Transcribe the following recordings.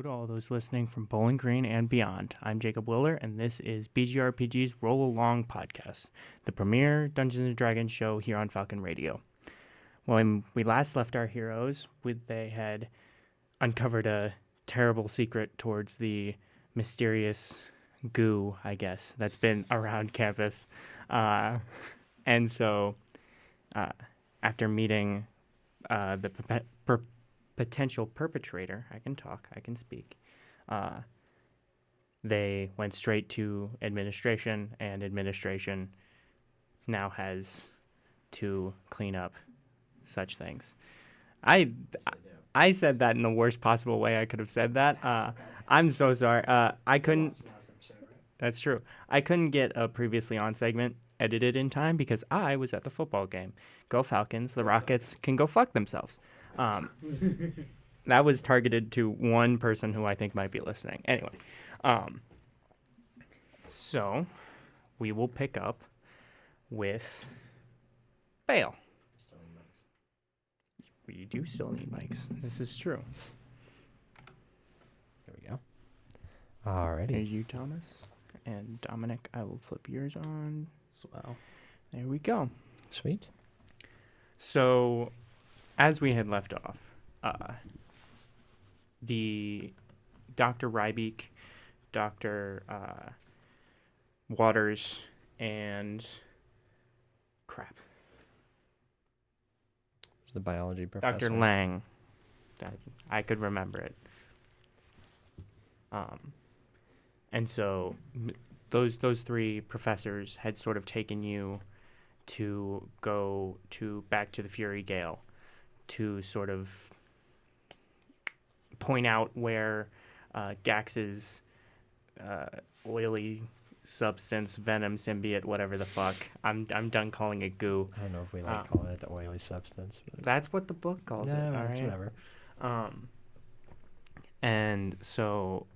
to all those listening from Bowling Green and beyond. I'm Jacob Willer, and this is BGRPG's Roll Along Podcast, the premier Dungeons & Dragons show here on Falcon Radio. When we last left our heroes, they had uncovered a terrible secret towards the mysterious goo, I guess, that's been around campus. And so, after meeting the potential perpetrator, I can speak, they went straight to administration, and administration now has to clean up such things. I said that in the worst possible way I could have said that. I'm so sorry. I couldn't. That's true. I couldn't get a previously on segment edited in time because I was at the football game. Go Falcons. The Rockets can go fuck themselves. That was targeted to one person who I think might be listening. Anyway, so we will pick up with Bale. We do still need mics. This is true. There we go. Alrighty. Here's you, Thomas. And Dominic, I will flip yours on as well. There we go. Sweet. So, as we had left off, the Dr. Rybeek, Dr. Waters, and crap. It's the biology professor. Dr. Lang. I could remember it. And so those three professors had sort of taken you to go back to the Fury Gale to sort of point out where Gax's oily substance, venom, symbiote, whatever the fuck. I'm done calling it goo. I don't know if we like calling it the oily substance. But that's what the book calls it. All right? Whatever. And so,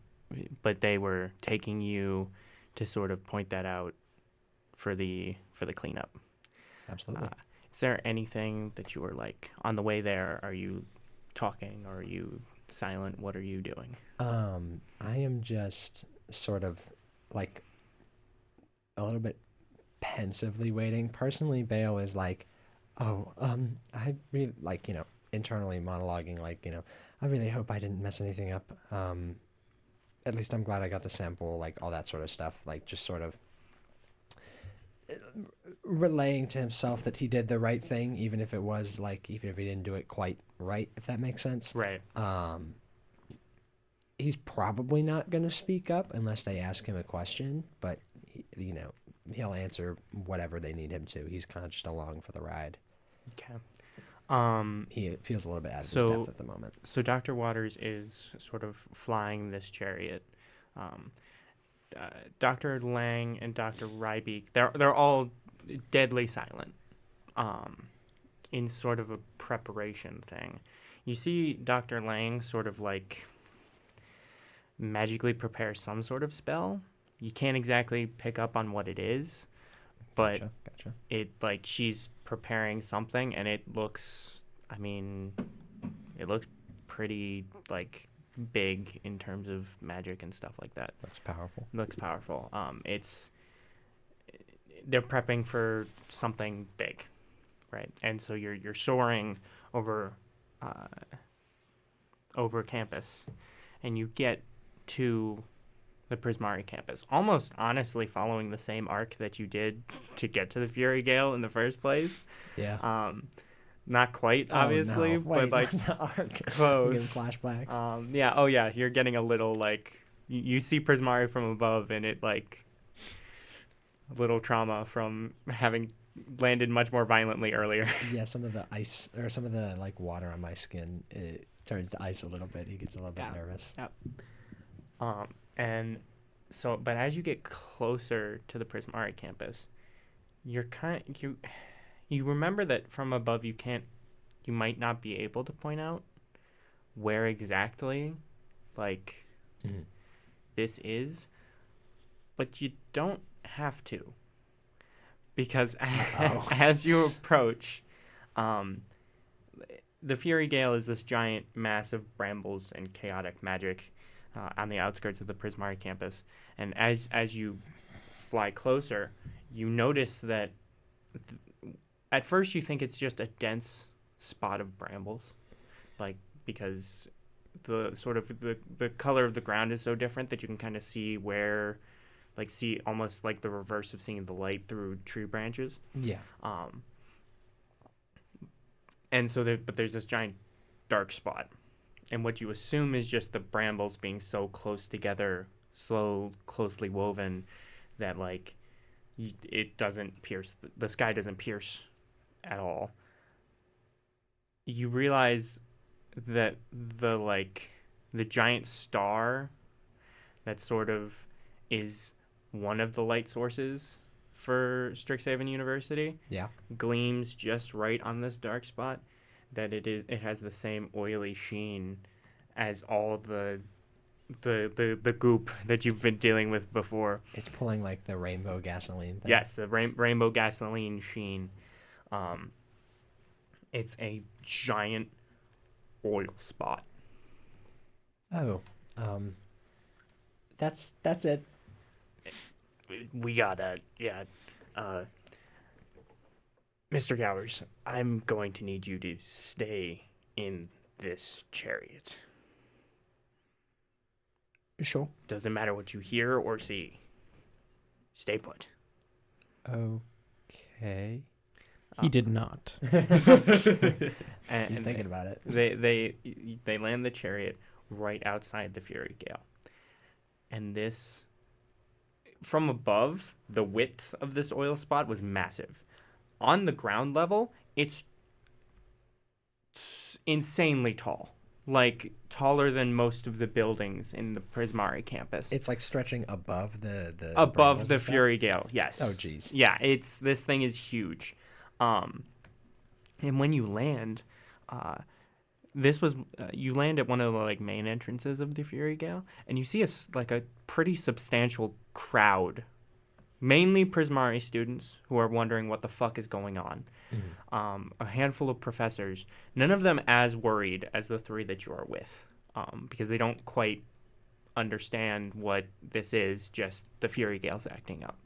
but they were taking you to sort of point that out for the cleanup. Absolutely. Is there anything that you were like on the way there? Are you talking or are you silent? What are you doing? I am just sort of like a little bit pensively waiting. Personally, Bale is like, I really like, internally monologuing, like, I really hope I didn't mess anything up. At least I'm glad I got the sample, like all that sort of stuff, like just sort of relaying to himself that he did the right thing, even if he didn't do it quite right, if that makes sense. Right. He's probably not going to speak up unless they ask him a question, but, he'll answer whatever they need him to. He's kind of just along for the ride. Okay. He feels a little bit out of his depth at the moment. So Dr. Waters is sort of flying this chariot. Dr. Lang and Dr. Rybeek, they're all deadly silent in sort of a preparation thing. You see Dr. Lang sort of like magically prepare some sort of spell. You can't exactly pick up on what it is, but Gotcha. it like she's preparing something and it looks pretty like big in terms of magic and stuff like that. Looks powerful. They're prepping for something big, right? And so you're soaring over campus, and you get to the Prismari campus, almost honestly following the same arc that you did to get to the Fury Gale in the first place. Yeah. Not quite, obviously, no. Wait, but like the arc. close. Getting flashbacks. Yeah. Oh, yeah. You're getting a little like you see Prismari from above, and it like a little trauma from having landed much more violently earlier. Yeah, some of the ice or some of the like water on my skin, it turns to ice a little bit. He gets a little bit nervous. Yep. And so, but as you get closer to the Prismari campus, you remember that from above you might not be able to point out where exactly, like, this is, but you don't have to, because as you approach, the Fury Gale is this giant mass of brambles and chaotic magic on the outskirts of the Prismari campus. And as you fly closer, you notice that at first you think it's just a dense spot of brambles, like because the sort of the color of the ground is so different that you can kind of see where, like, see almost like the reverse of seeing the light through tree branches. Yeah. And so but there's this giant dark spot, and what you assume is just the brambles being so close together, so closely woven, that like it doesn't pierce the sky doesn't pierce at all. You realize that the giant star that sort of is one of the light sources for Strixhaven University gleams just right on this dark spot, that it has the same oily sheen as all the goop that you've been dealing with before. It's pulling like the rainbow gasoline thing. Yes, the rainbow gasoline sheen. It's a giant oil spot. Oh, that's it. We gotta, Mr. Gowers, I'm going to need you to stay in this chariot. Sure. Doesn't matter what you hear or see. Stay put. Okay. He did not. He's thinking about it. They land the chariot right outside the Fury Gale. And this, from above, the width of this oil spot was massive. On the ground level, it's insanely tall. Like, taller than most of the buildings in the Prismari campus. It's like stretching above the above the Fury Gale, yes. Oh, jeez. Yeah, this thing is huge. And when you land, you land at one of the like main entrances of the Fury Gale, and you see a pretty substantial crowd, mainly Prismari students who are wondering what the fuck is going on. Mm-hmm. A handful of professors, none of them as worried as the three that you are with, because they don't quite understand what this is. Just the Fury Gale's acting up.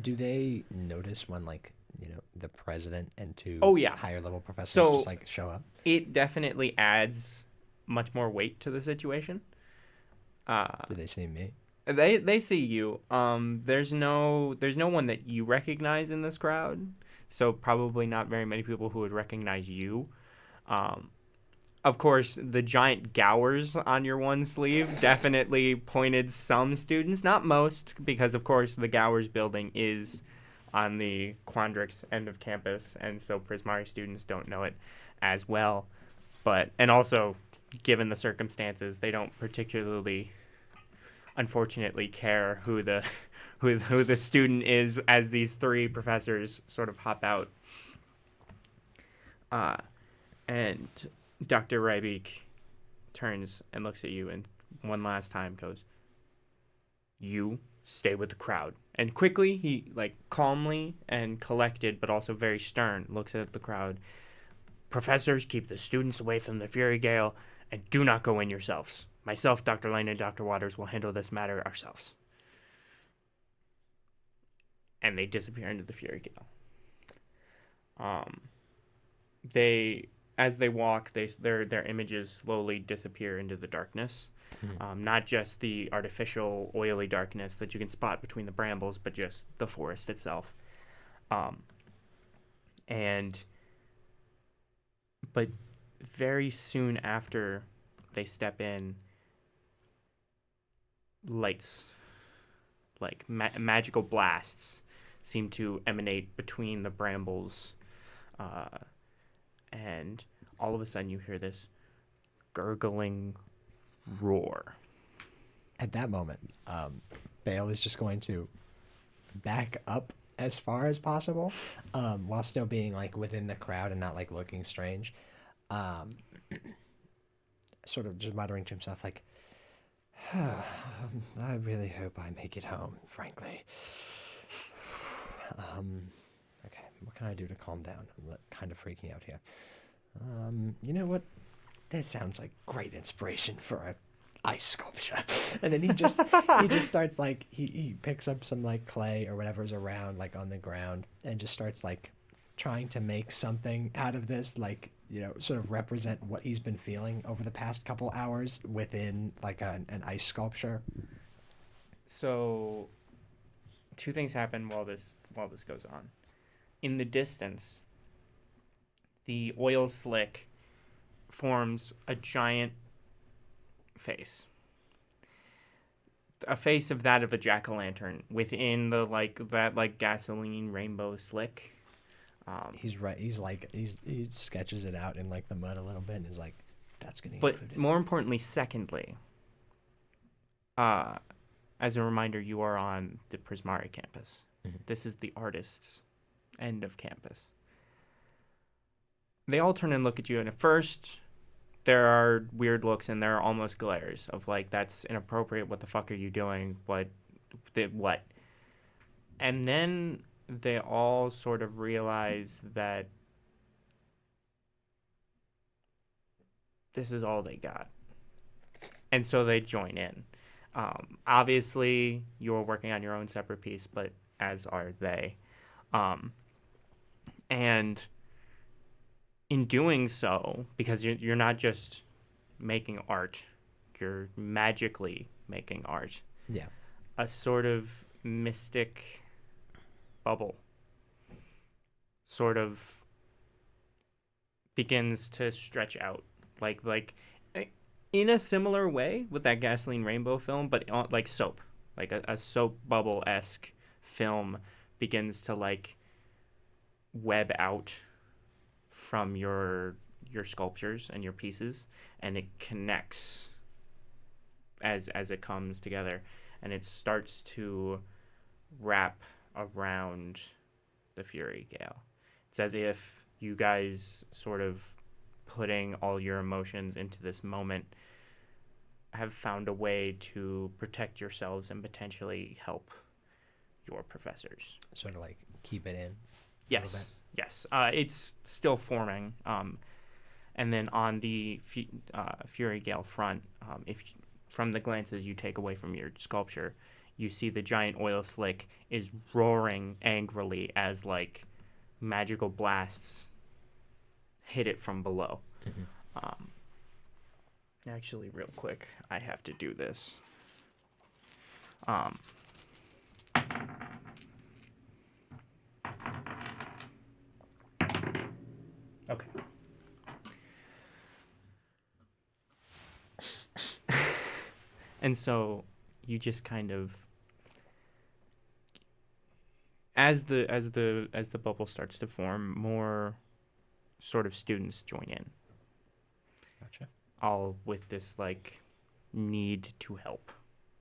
Do they notice when the president and two higher level professors just show up? It definitely adds much more weight to the situation. Do they see me? They see you. There's no one that you recognize in this crowd, so probably not very many people who would recognize you. Of course, the giant Gowers on your one sleeve definitely pointed some students, not most, because of course the Gowers building is on the Quandrix end of campus, and so Prismari students don't know it as well. And also, given the circumstances, they don't particularly, unfortunately, care who the student is, as these three professors sort of hop out. And Dr. Rybeek turns and looks at you and one last time goes, "You stay with the crowd." And quickly, he, calmly and collected, but also very stern, looks at the crowd. "Professors, keep the students away from the Fury Gale, and do not go in yourselves. Myself, Dr. Lane, and Dr. Waters will handle this matter ourselves." And they disappear into the Fury Gale. As they walk, their images slowly disappear into the darkness. Not just the artificial oily darkness that you can spot between the brambles, but just the forest itself. But very soon after they step in, lights, magical blasts, seem to emanate between the brambles, and all of a sudden you hear this gurgling roar. At that moment, Bale is just going to back up as far as possible, while still being within the crowd and not looking strange. Sort of just muttering to himself I really hope I make it home, frankly. Okay, what can I do to calm down? I'm kind of freaking out here. You know what? That sounds like great inspiration for a ice sculpture. And then he just starts like he picks up some like clay or whatever's around like on the ground and just starts like trying to make something out of this, like, you know, sort of represent what he's been feeling over the past couple hours within like an ice sculpture. So, two things happen while this goes on. In the distance, the oil slick forms a giant face. A face of that of a jack-o'-lantern within the that gasoline rainbow slick. He's right. He sketches it out in like the mud a little bit and is like, that's getting But included. more importantly, secondly, as a reminder, you are on the Prismari campus. Mm-hmm. This is the artists' end of campus. They all turn and look at you, and at first, there are weird looks and there are almost glares of like, that's inappropriate. What the fuck are you doing? What? And then they all sort of realize that this is all they got. And so they join in. Obviously, you're working on your own separate piece, but as are they. And in doing so, because you're not just making art, you're magically making art. Yeah. A sort of mystic bubble sort of begins to stretch out, like in a similar way with that gasoline rainbow film, but like soap, like a soap bubble-esque film begins to like web out from your sculptures and your pieces, and it connects as it comes together, and it starts to wrap around the Fury Gale. It's as if you guys sort of putting all your emotions into this moment have found a way to protect yourselves and potentially help your professors. Sort of like keep it in. Yes. Yes. It's still forming. And then on the Fury Gale front, from the glances you take away from your sculpture, you see the giant oil slick is roaring angrily as like magical blasts hit it from below. Mm-hmm. Actually, real quick, I have to do this. Okay. And so you just kind of, as the bubble starts to form, more sort of students join in. Gotcha. All with this like need to help,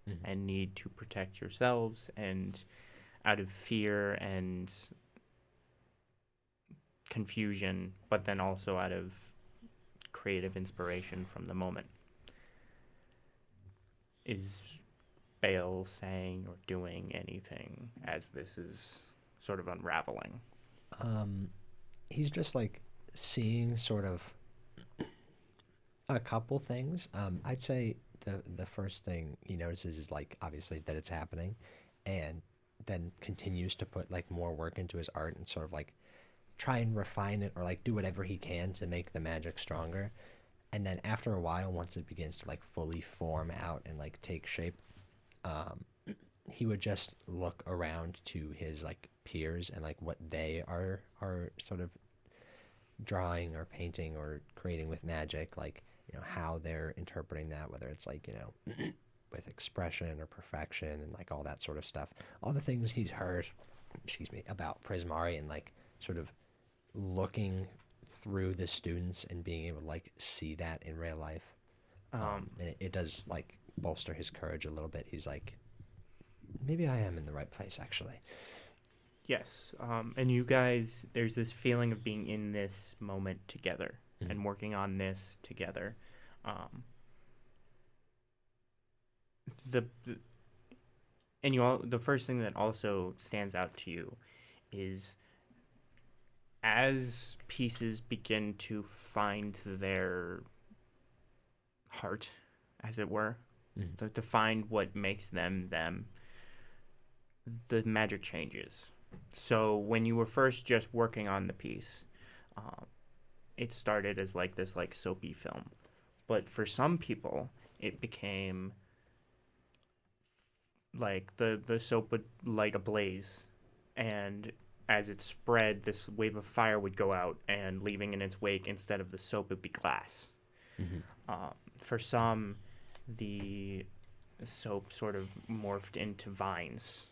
mm-hmm. and need to protect yourselves, and out of fear and confusion, but then also out of creative inspiration from the moment. Is Bale saying or doing anything as this is sort of unraveling? He's just like seeing sort of a couple things. I'd say the first thing he notices is like obviously that it's happening, and then continues to put like more work into his art and sort of like try and refine it or like do whatever he can to make the magic stronger. And then after a while, once it begins to like fully form out and like take shape, he would just look around to his like peers and like what they are sort of drawing or painting or creating with magic, like, you know, how they're interpreting that, whether it's like, you know, with expression or perfection and like all that sort of stuff, all the things he's heard, about Prismari, and like sort of looking through the students and being able to like see that in real life. And it does like bolster his courage a little bit. He's like, maybe I am in the right place actually. Yes. And you guys, there's this feeling of being in this moment together, mm-hmm. and working on this together. The first thing that also stands out to you is as pieces begin to find their heart, as it were, to find what makes them them, the magic changes. So when you were first just working on the piece, it started as like this like soapy film, but for some people it became like the soap would light a blaze, and as it spread, this wave of fire would go out, and leaving in its wake, instead of the soap, it would be glass. For some, the soap sort of morphed into vines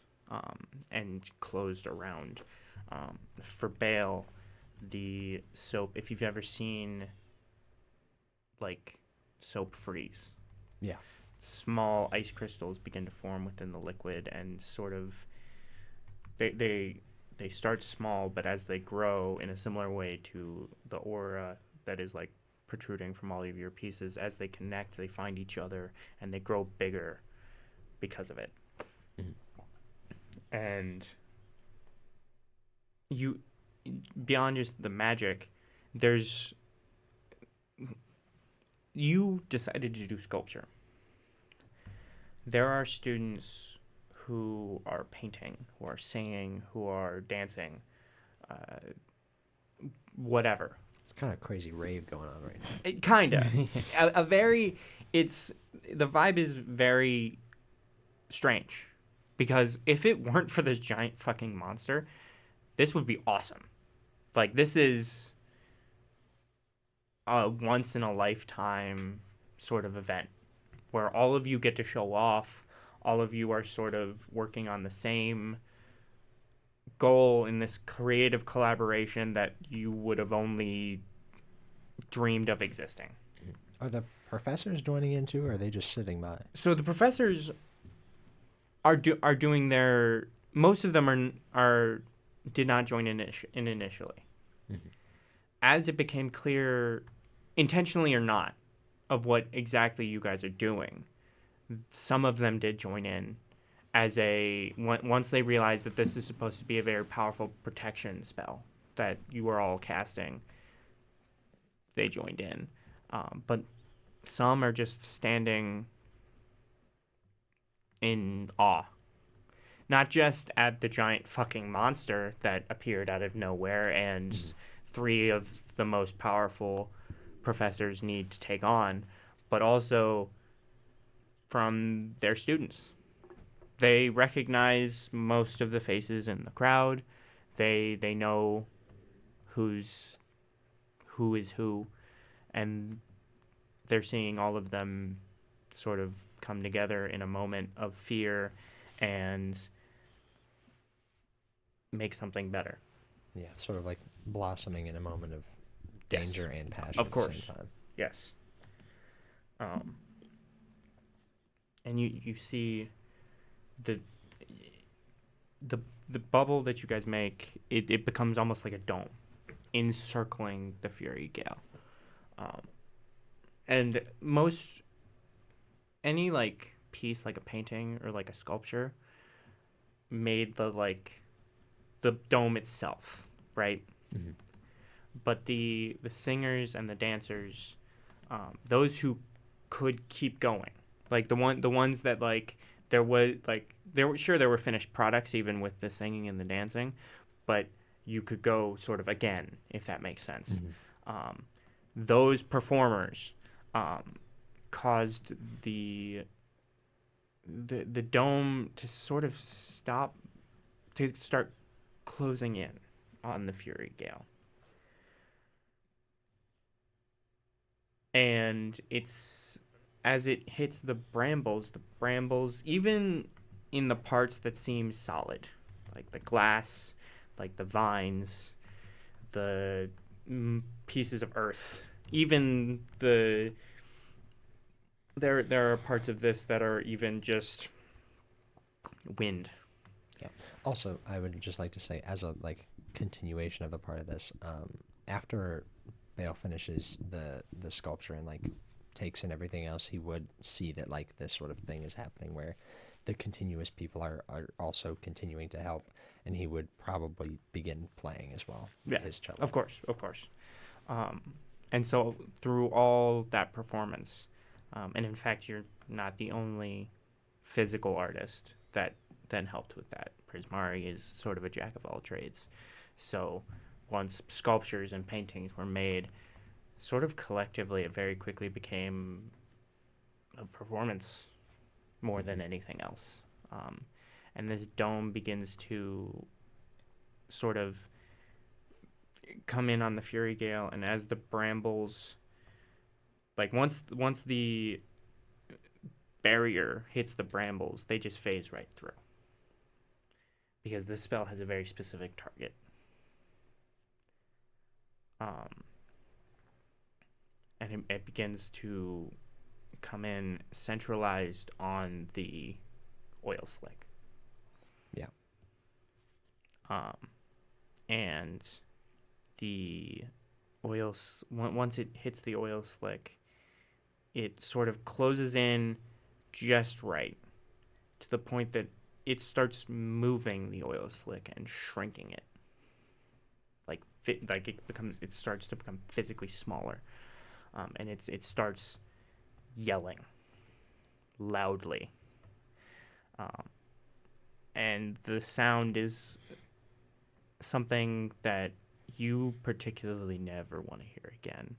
and closed around. For Bale, the soap, if you've ever seen like soap freeze, Yeah. small ice crystals begin to form within the liquid, and sort of they start small, but as they grow in a similar way to the aura that is like protruding from all of your pieces, as they connect, they find each other and they grow bigger because of it. And you, beyond just the magic, you decided to do sculpture. There are students who are painting, who are singing, who are dancing, whatever. It's kind of a crazy rave going on right now. It kinda. The vibe is very strange, because if it weren't for this giant fucking monster, this would be awesome. Like, this is a once in a lifetime sort of event where all of you get to show off. All of you are sort of working on the same goal in this creative collaboration that you would have only dreamed of existing. Are the professors joining in too, or are they just sitting by? So the professors are doing their. Most of them did not join in initially. As it became clear, intentionally or not, of what exactly you guys are doing, some of them did join in as once they realized that this is supposed to be a very powerful protection spell that you were all casting, they joined in. But some are just standing in awe. Not just at the giant fucking monster that appeared out of nowhere and three of the most powerful professors need to take on, but also from their students. They recognize most of the faces in the crowd. They know who is who, and they're seeing all of them sort of come together in a moment of fear and make something better. Yeah, sort of like blossoming in a moment of danger and passion of course. at the same time. Yes. And you see the bubble that you guys make, it becomes almost like a dome encircling the Fury Gale. And any like piece, like a painting or like a sculpture, made the dome itself, right? But the singers and the dancers, those who could keep going, like the ones that like there were finished products even with the singing and the dancing, but you could go sort of again, if that makes sense. Those performers caused the dome to sort of start closing in on the Fury Gale. And it's as it hits the brambles, even in the parts that seem solid, like the glass, like the vines, the pieces of earth, even there are parts of this that are even just wind. Yeah. Also, I would just like to say, as a continuation of the part of this, after Bale finishes the sculpture and takes and everything else, he would see that like this sort of thing is happening where the continuous people are also continuing to help, and he would probably begin playing as well with his cello. Of course. And so through all that performance, and in fact, you're not the only physical artist that then helped with that. Prismari is sort of a jack of all trades. So once sculptures and paintings were made, sort of collectively, it very quickly became a performance more than anything else. And this dome begins to sort of come in on the Fury Gale, and as the brambles, like once the barrier hits the brambles, they just phase right through. Because this spell has a very specific target. And it begins to come in centralized on the oil slick. Yeah. And the oil, once it hits the oil slick, it sort of closes in just right to the point that it starts moving the oil slick and shrinking it. It starts to become physically smaller. And it starts yelling loudly. And the sound is something that you particularly never want to hear again,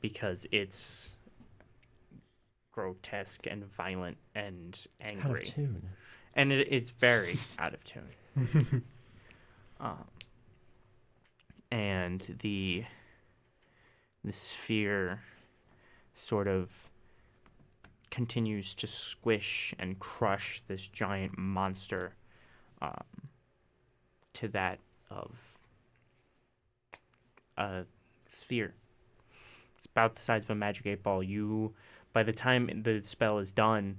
because it's grotesque and violent and angry. It's out of tune. And it's very out of tune. And the sphere sort of continues to squish and crush this giant monster to that of a sphere. It's about the size of a magic 8-ball. By the time the spell is done,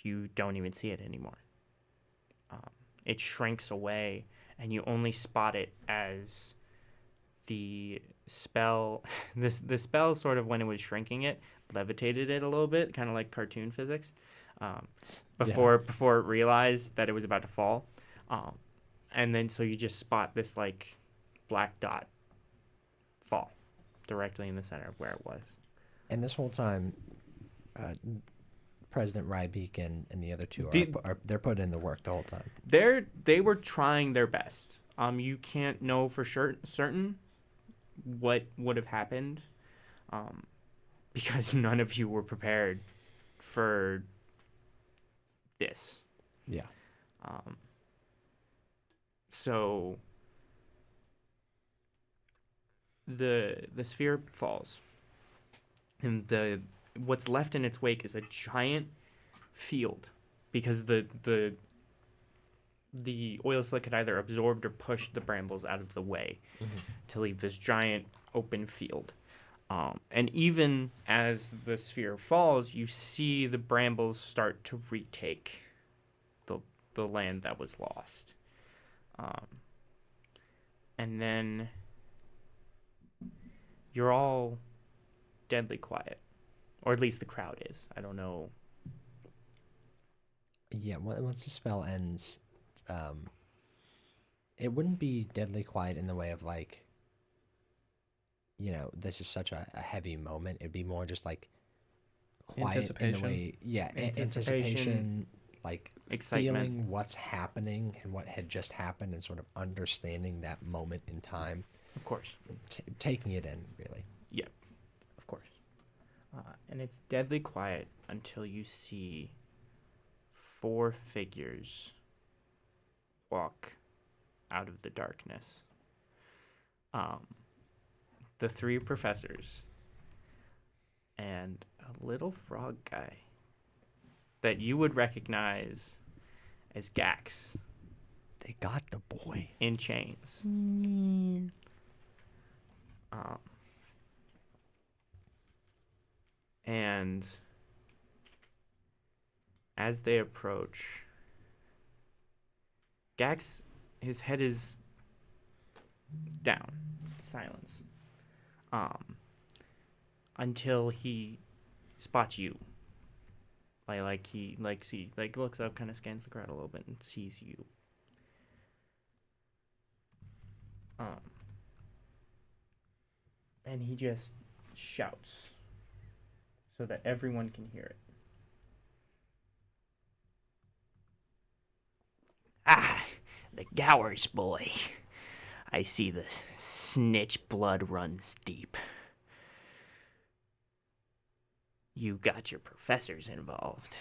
you don't even see it anymore. It shrinks away, and you only spot it as the spell. The spell sort of, when it was shrinking it, levitated it a little bit, kind of like cartoon physics, before it realized that it was about to fall. And then so you just spot this like black dot fall directly in the center of where it was. And this whole time, President Rybeek and the other two they're putting in the work the whole time. They were trying their best. You can't know for certain what would have happened, because none of you were prepared for this. Yeah. So the sphere falls, and what's left in its wake is a giant field, because the oil slick had either absorbed or pushed the brambles out of the way to leave this giant open field. And even as the sphere falls, you see the brambles start to retake the land that was lost. And then you're all deadly quiet. Or at least the crowd is. I don't know. Yeah, once the spell ends, it wouldn't be deadly quiet in the way of like, this is such a heavy moment. It'd be more just like quiet in the way, anticipation, like excitement, feeling what's happening and what had just happened, and sort of understanding that moment in time. Of course. Taking it in, really. Yep, of course. And it's deadly quiet until you see 4 figures walk out of the darkness. The 3 professors and a little frog guy that you would recognize as Gax. They got the boy. In chains. And as they approach, Gax, his head is down, silence. until he spots you. He looks up, kind of scans the crowd a little bit, and sees you. And he just shouts so that everyone can hear it. Ah, the Gowers boy. I see the snitch blood runs deep. You got your professors involved.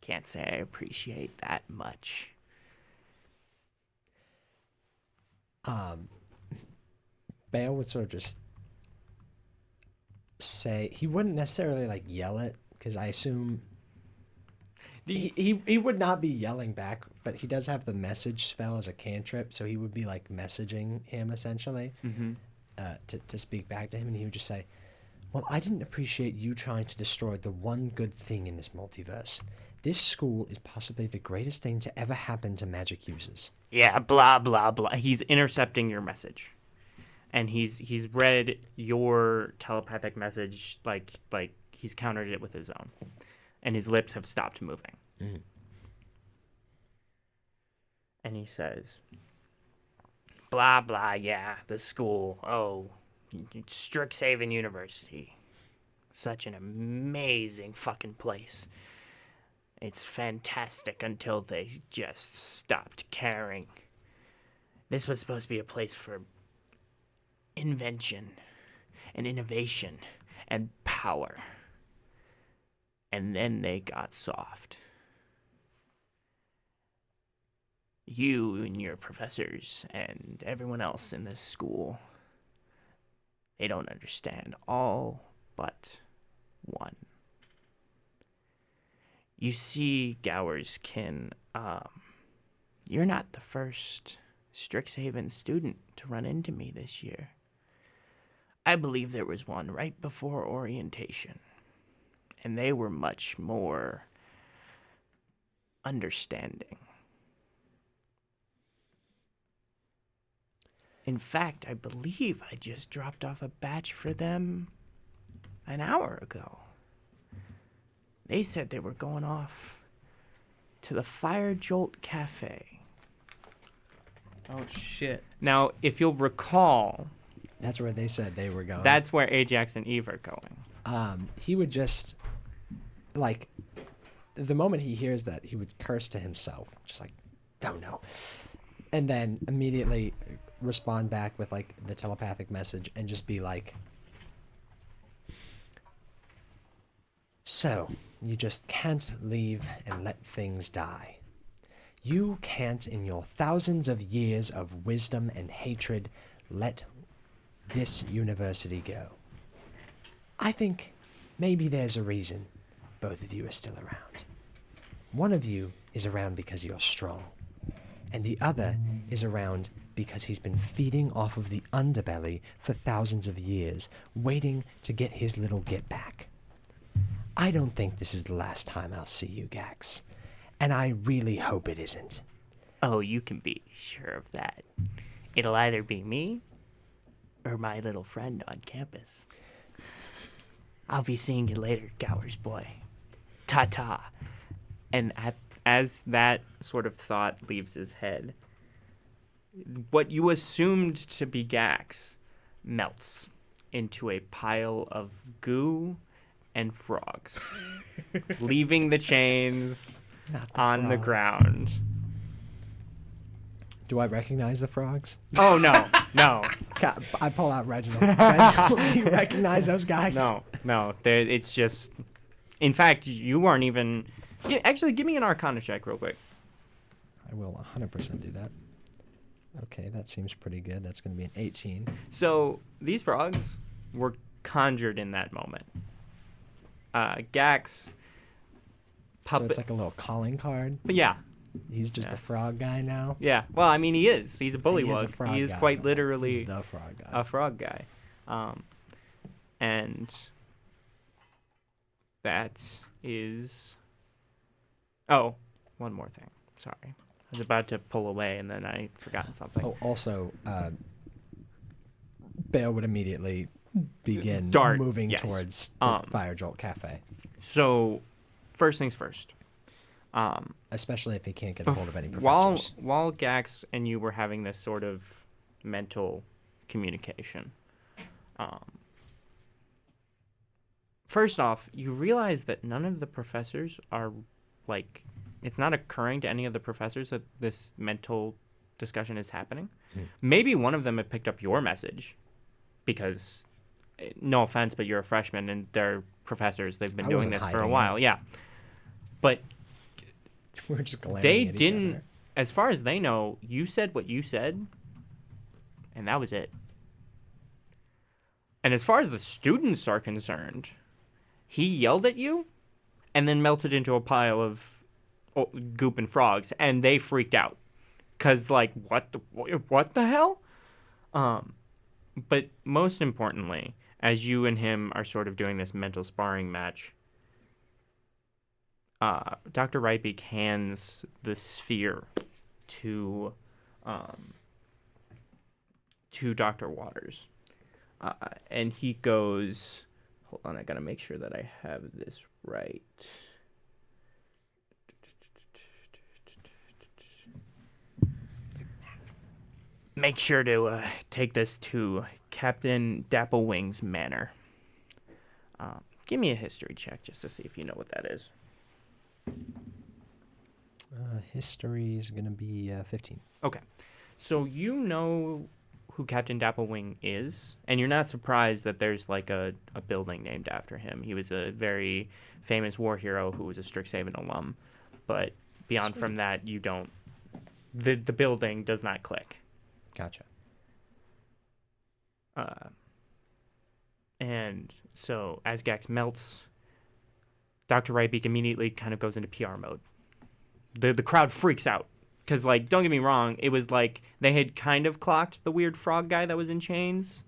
Can't say I appreciate that much. Bale would sort of just say, he wouldn't necessarily like yell it, because I assume he would not be yelling back, but he does have the message spell as a cantrip, so he would be like messaging him essentially to speak back to him, and he would just say, well, I didn't appreciate you trying to destroy the one good thing in this multiverse. This school is possibly the greatest thing to ever happen to magic users. Yeah, blah, blah, blah. He's intercepting your message. And he's read your telepathic message like he's countered it with his own. And his lips have stopped moving. Mm. And he says, blah, blah, yeah, the school. Oh, Strixhaven University. Such an amazing fucking place. It's fantastic until they just stopped caring. This was supposed to be a place for invention and innovation and power. And then they got soft. You and your professors and everyone else in this school, they don't understand all but one. You see, Gowerskin, you're not the first Strixhaven student to run into me this year. I believe there was one right before orientation, and they were much more understanding. In fact, I believe I just dropped off a batch for them an hour ago. They said they were going off to the Fire Jolt Cafe. Oh, shit. Now, if you'll recall, That's where they said they were going. that's where Ajax and Eve are going. He would just, like, the moment he hears that, he would curse to himself, just like, oh no. And then immediately respond back with, like, the telepathic message and just be like, so, you just can't leave and let things die. You can't, in your thousands of years of wisdom and hatred, let this university go. I think maybe there's a reason both of you are still around. One of you is around because you're strong, and the other is around because he's been feeding off of the underbelly for thousands of years, waiting to get his little get back. I don't think this is the last time I'll see you, Gax, and I really hope it isn't. Oh, you can be sure of that. It'll either be me or my little friend on campus. I'll be seeing you later, Gowers boy. Ta-ta. And as that sort of thought leaves his head, what you assumed to be Gax melts into a pile of goo and frogs, leaving the chains on the ground. Do I recognize the frogs? Oh, no. I pull out Reginald. Reginald, do you recognize those guys? No. It's just... In fact, you aren't even... Actually, give me an Arcana check real quick. I will 100% do that. Okay, that seems pretty good. That's going to be an 18. So, these frogs were conjured in that moment. Gax... So it's like a little calling card? But yeah. He's just a frog guy now? Yeah. Well, I mean, he is. He's a bullywug. He is guy, quite literally he's the frog guy. a frog guy. And that is... Oh, one more thing. Sorry. I was about to pull away, and then I forgot something. Oh, also, Bale would immediately begin Dark, moving yes. towards the Fire Jolt Cafe. So, first things first. Especially if he can't get a hold of any professors. While Gax and you were having this sort of mental communication, first off, you realize that none of the professors are, like, it's not occurring to any of the professors that this mental discussion is happening. Maybe one of them had picked up your message because, no offense, but you're a freshman and they're professors. They've been doing this for a while. Yeah. But we're just glaring they at each didn't, other. as far as they know, you said what you said, and that was it. And as far as the students are concerned, he yelled at you and then melted into a pile of goop and frogs, and they freaked out. Because, like, what the hell? But most importantly, as you and him are sort of doing this mental sparring match, Dr. Rightbeak hands the sphere to Dr. Waters. And he goes, hold on, I gotta make sure that I have this right. Make sure to take this to Captain Dapplewing's manor. Give me a history check just to see if you know what that is. History is going to be 15. Okay. So you know who Captain Dapplewing is, and you're not surprised that there's like a building named after him. He was a very famous war hero who was a Strixhaven alum. But beyond from that, you don't... The building does not click. Gotcha. And so as Gax melts, Dr. Rightbeak immediately kind of goes into PR mode. The crowd freaks out. Because, like, don't get me wrong, it was like they had kind of clocked the weird frog guy that was in chains,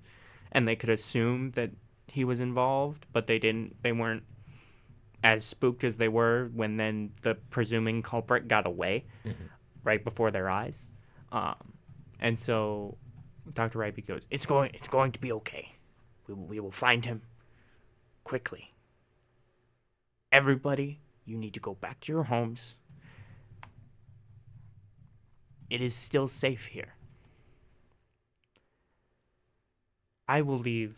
and they could assume that he was involved, but they didn't. They weren't as spooked as they were when then the presuming culprit got away right before their eyes. And so Dr. Rightbeak goes, it's going to be okay. We will find him quickly. Everybody, you need to go back to your homes. It is still safe here. I will leave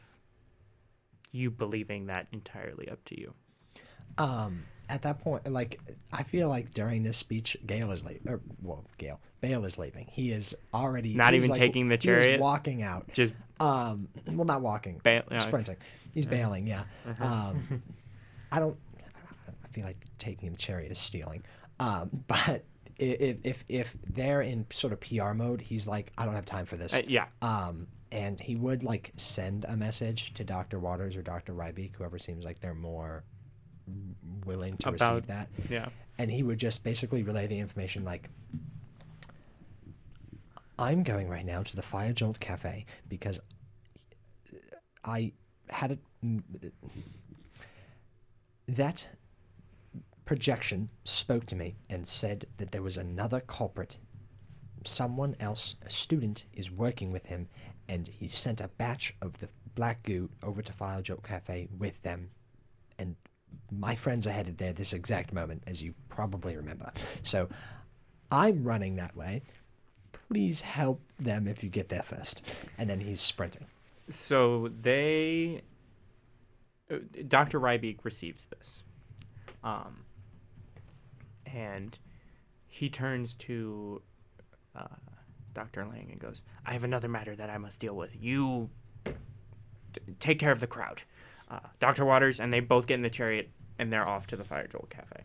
you believing that entirely up to you. At that point, like, I feel like during this speech, Bale is leaving. He is already not even taking the chariot. He is walking out. Just well, not walking, sprinting. He's bailing. Yeah. I feel like taking the chariot is stealing. But if they're in sort of PR mode, he's like, I don't have time for this. Yeah. And he would like send a message to Dr. Waters or Dr. Rybeek, whoever seems like they're more willing to receive that. Yeah. And he would just basically relay the information like, I'm going right now to the Fire Jolt Cafe because I had that projection spoke to me and said that there was another culprit. Someone else, a student, is working with him, and he sent a batch of the black goo over to Fire Jolt Cafe with them. And my friends are headed there this exact moment, as you probably remember. So I'm running that way. Please help them if you get there first. And then he's sprinting. So Dr. Rybeek receives this. And he turns to Dr. Lang and goes, I have another matter that I must deal with. You take care of the crowd. Dr. Waters, and they both get in the chariot, and they're off to the Fire Jolt Cafe.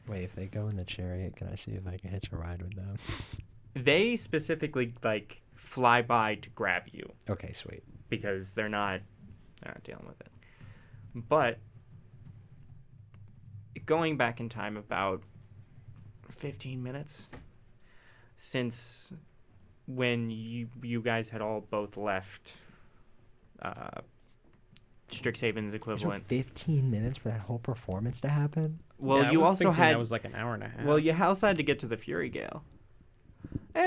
Wait, if they go in the chariot, can I see if I can hitch a ride with them? They specifically, like, fly by to grab you. Okay, sweet. Because they're not dealing with it. But going back in time about 15 minutes since when you guys had all both left Strixhaven's equivalent. It took 15 minutes for that whole performance to happen? Well, yeah, you I was also thinking had that was like an hour and a half. Well, you also had to get to the Fury Gale.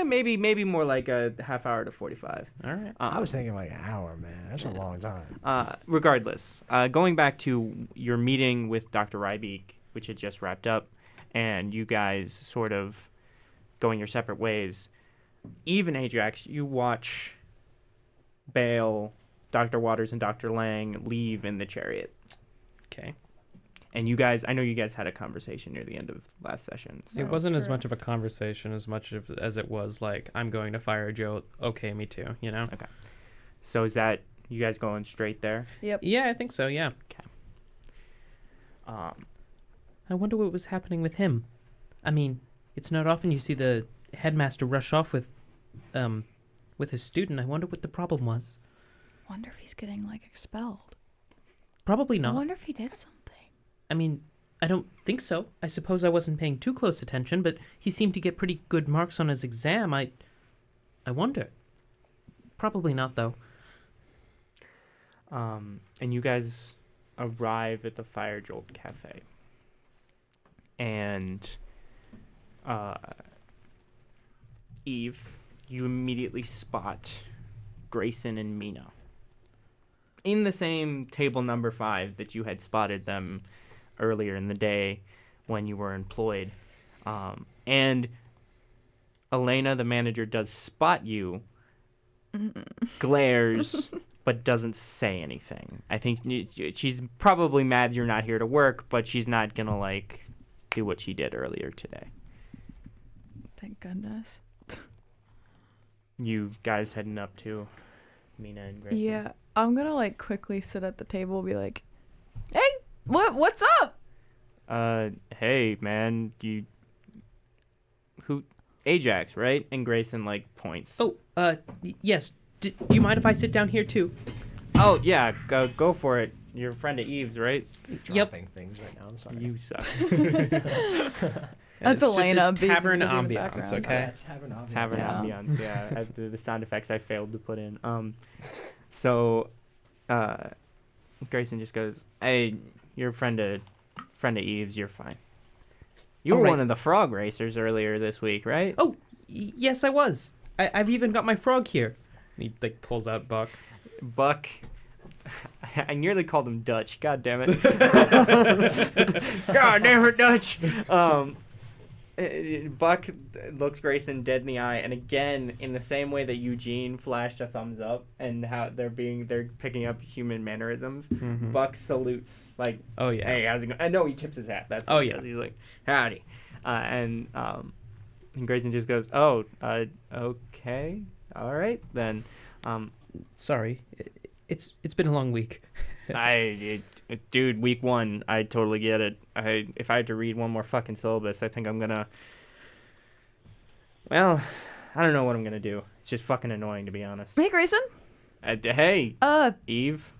Maybe more like a half hour to 45. All right. I was thinking like an hour, man. That's a long time. Regardless, going back to your meeting with Dr. Rybeek, which had just wrapped up, and you guys sort of going your separate ways. Even Ajax, you watch Bale, Dr. Waters, and Dr. Lang leave in the chariot. Okay. And you guys, I know you guys had a conversation near the end of last session. So. It wasn't as much of a conversation as it was like, I'm going to fire Joe. Okay, me too, you know? Okay. So is that you guys going straight there? Yep. Yeah, I think so, yeah. Okay. I wonder what was happening with him. I mean, it's not often you see the headmaster rush off with his student. I wonder what the problem was. Wonder if he's getting like expelled. Probably I not. wonder if he did something. I mean, I don't think so. I suppose I wasn't paying too close attention, but he seemed to get pretty good marks on his exam. I wonder. Probably not, though. And you guys arrive at the Fire Jolt Cafe. And Eve, you immediately spot Grayson and Mina in the same table number 5 that you had spotted them earlier in the day when you were employed. And Elena, the manager, does spot you, glares, but doesn't say anything. I think she's probably mad you're not here to work, but she's not going to, like, do what she did earlier today. Thank goodness. You guys heading up to Mina and Grayson? Yeah, I'm gonna like quickly sit at the table, be like, "Hey, what's up?" Hey, man, who? Ajax, right? And Grayson like points. Oh, yes. Do you mind if I sit down here too? Oh yeah, go for it. You're a friend of Eve's, right? Dropping things right now. I'm sorry. You suck. That's Elena. It's tavern busy in the ambiance, background. okay? That's tavern ambiance. Tavern Yeah. ambiance, yeah. The sound effects I failed to put in. So, Grayson just goes, "Hey, you're a friend of Eve's. You're fine. You were All right. one of the frog racers earlier this week, right?" Oh, yes, I was. I've even got my frog here. He like pulls out Buck. Buck. I nearly called him Dutch. God damn it. God damn it, Dutch. Buck looks Grayson dead in the eye, and again, in the same way that Eugene flashed a thumbs up, and how they're picking up human mannerisms. Mm-hmm. Buck salutes, like, Oh yeah. "Hey, how's it going?" I know he tips his hat. That's what Oh, he yeah. does. He's like, "Howdy," and Grayson just goes, "Oh, okay, all right then." Sorry, it's been a long week. Dude, week 1, I totally get it. If I had to read one more fucking syllabus, I think I'm gonna. Well, I don't know what I'm gonna do. It's just fucking annoying, to be honest. Hey, Grayson. Hey, Eve.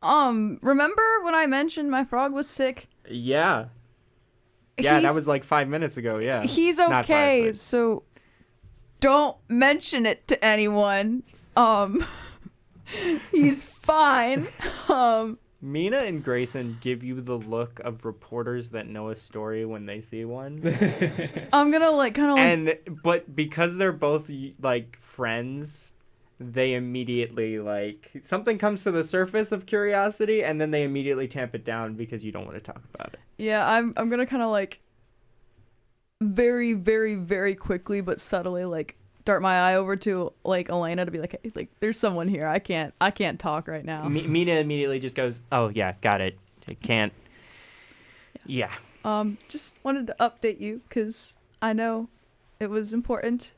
Remember when I mentioned my frog was sick? Yeah, that was like 5 minutes ago. Yeah, He's Not okay, 5, but- so don't mention it to anyone. He's fine. Mina and Grayson give you the look of reporters that know a story when they see one. I'm gonna like kind of like. But because they're both like friends, they immediately like something comes to the surface of curiosity, and then they immediately tamp it down because you don't want to talk about it. Yeah, I'm gonna kind of like very, very, very quickly but subtly like dart my eye over to like Elena to be like, hey, like there's someone here. I can't talk right now. Mina immediately just goes, "Oh yeah, got it. I can't." Yeah. Just wanted to update you because I know it was important,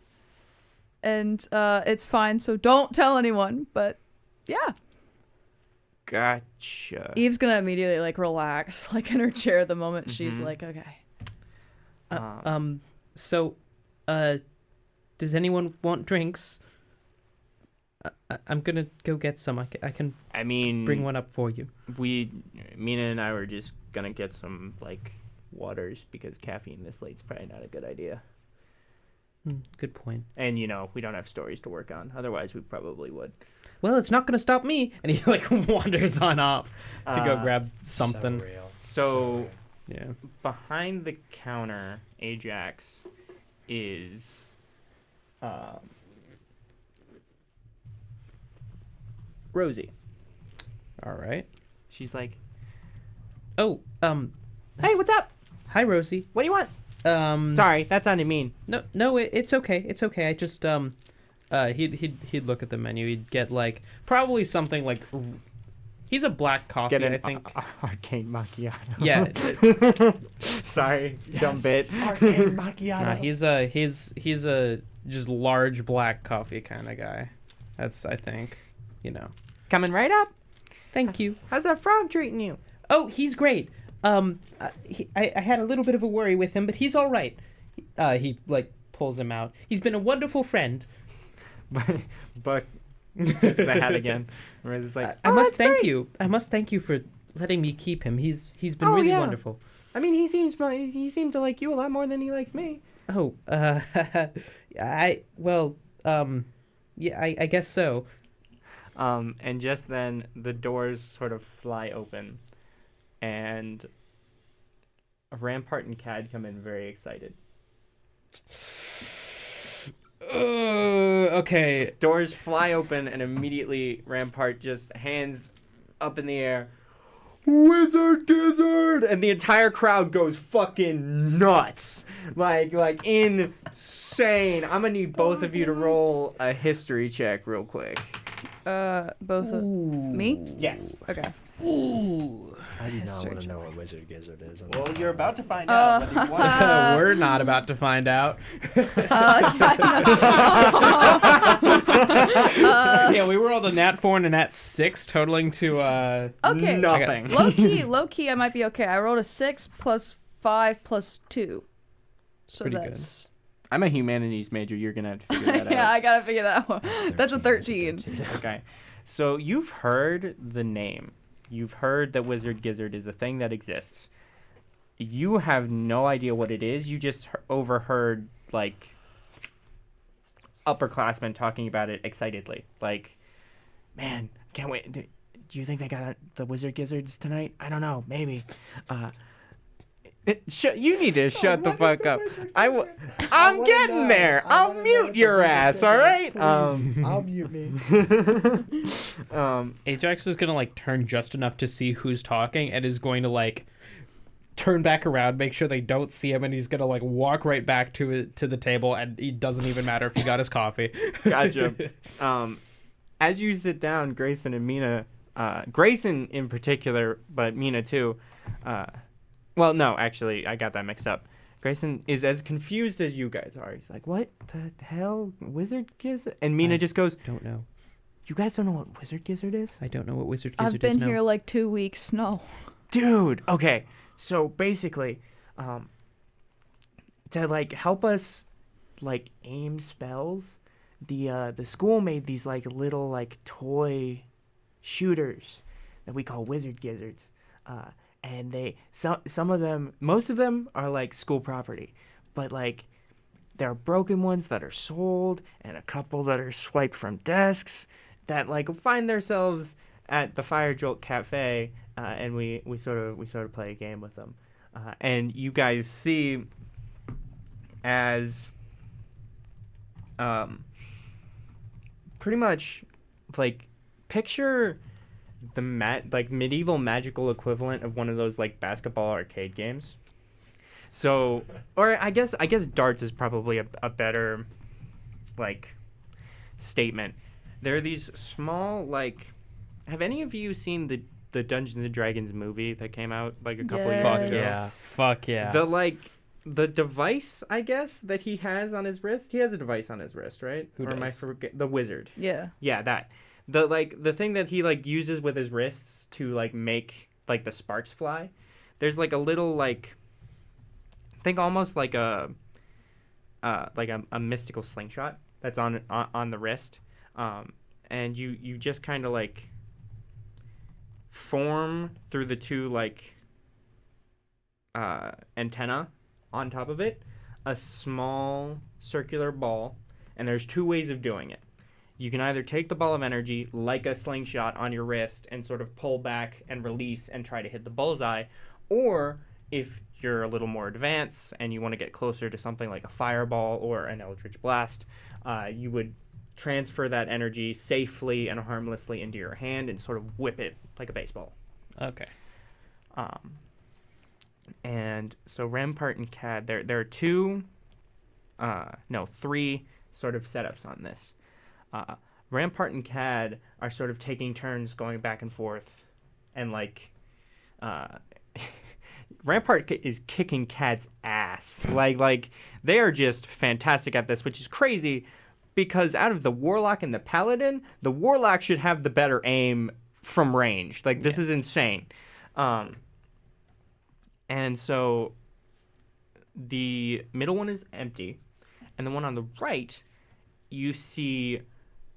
and it's fine. So don't tell anyone. But yeah, Gotcha. Eve's gonna immediately like relax, like in her chair the moment she's Mhm. like, okay. So, does anyone want drinks? I'm gonna go get some. I can I mean, bring one up for you. Mina and I were just gonna get some like waters because caffeine this late's probably not a good idea. Good point. And we don't have stories to work on. Otherwise, we probably would. Well, it's not gonna stop me. And he like wanders on off to go grab something. So real. So real. Yeah. behind the counter, Ajax, is Rosie. All right. She's like, Oh, "Hey, what's up? hi, Rosie. What do you want?" Sorry, that sounded mean. No, it's okay. It's okay. I just he'd look at the menu. He'd get like probably something like he's a black coffee, Get an I think. arcade macchiato. Yeah. Sorry, dumb bit. Arcade macchiato. He's a just large black coffee kind of guy. That's I think, Coming right up. Thank you. How's that frog treating you? Oh, he's great. I had a little bit of a worry with him, but he's all right. He like pulls him out. He's been a wonderful friend. Buck tips the hat again. Whereas it's like, I must that's thank great. you. I must thank you for letting me keep him. He's been Oh, really yeah. wonderful. I mean, he seems to like you a lot more than he likes me. Oh, I guess so. And just then the doors sort of fly open, and Rampart and Cad come in very excited. Okay. Doors fly open, and immediately Rampart just hands up in the air, "Wizard Gizzard!" And the entire crowd goes fucking nuts. Like insane. I'm gonna need both of you to roll a history check real quick. Both of me? Yes. Okay. Ooh. I do not History want to know what Wizard Gizzard is. Well, you're about to find out whether you want to. We're not about to find out. Yeah, we were all the nat 4 and a nat 6, totaling to Okay. Nothing. Low key, I might be okay. I rolled a 6 plus 5 plus 2. So Pretty good. that's I'm a humanities major. You're gonna have to figure that yeah, out. I gotta figure that one. That's a 13. Okay. So you've heard the name. You've heard that Wizard Gizzard is a thing that exists. You have no idea what it is. You just overheard like upperclassmen talking about it excitedly. Like, man, can't wait. Do you think they got the Wizard Gizzards tonight? I don't know. Maybe. You need to shut the fuck up. I'm getting there. I'll mute your ass, all right? I'll mute me. Ajax is gonna like turn just enough to see who's talking and is going to like turn back around, make sure they don't see him, and he's gonna like walk right back to the table, and it doesn't even matter if he got his coffee. Gotcha. As you sit down, Grayson and Mina, Grayson in particular, but Mina too. Well, no, actually, I got that mixed up. Grayson is as confused as you guys are. He's like, "What the hell, Wizard Gizzard?" And Mina just goes, Don't know. "You guys don't know what Wizard Gizzard is?" I don't know what Wizard Gizzard I've been is now. here like 2 weeks. No. Dude, okay. So basically, to like help us like aim spells, the school made these like little like toy shooters that we call Wizard Gizzards. And some of them, most of them are like school property, but like there are broken ones that are sold and a couple that are swiped from desks that like find themselves at the Fire Jolt Cafe, and we sort of play a game with them, and you guys see as pretty much like picture the medieval magical equivalent of one of those like basketball arcade games. So, or I guess darts is probably a better like statement. There are these small like. Have any of you seen the Dungeons and Dragons movie that came out like a couple Yes. years ago? Fuck yeah. The device, I guess, that he has on his wrist. He has a device on his wrist, right? Who or am I does? forget the wizard? Yeah. Yeah, that. The thing that he like uses with his wrists to like make like the sparks fly. There's like a little like think almost like a mystical slingshot that's on the wrist. And you just kind of like form through the two like antenna on top of it a small circular ball, and there's two ways of doing it. You can either take the ball of energy like a slingshot on your wrist and sort of pull back and release and try to hit the bullseye, or if you're a little more advanced and you want to get closer to something like a fireball or an eldritch blast, you would transfer that energy safely and harmlessly into your hand and sort of whip it like a baseball. Okay. And so Rampart and Cad, there are three sort of setups on this. Rampart and Cad are sort of taking turns going back and forth, and like Rampart is kicking Cad's ass. Like they are just fantastic at this, which is crazy because out of the Warlock and the Paladin, the Warlock should have the better aim from range. Like this is insane. And so the middle one is empty, and the one on the right, you see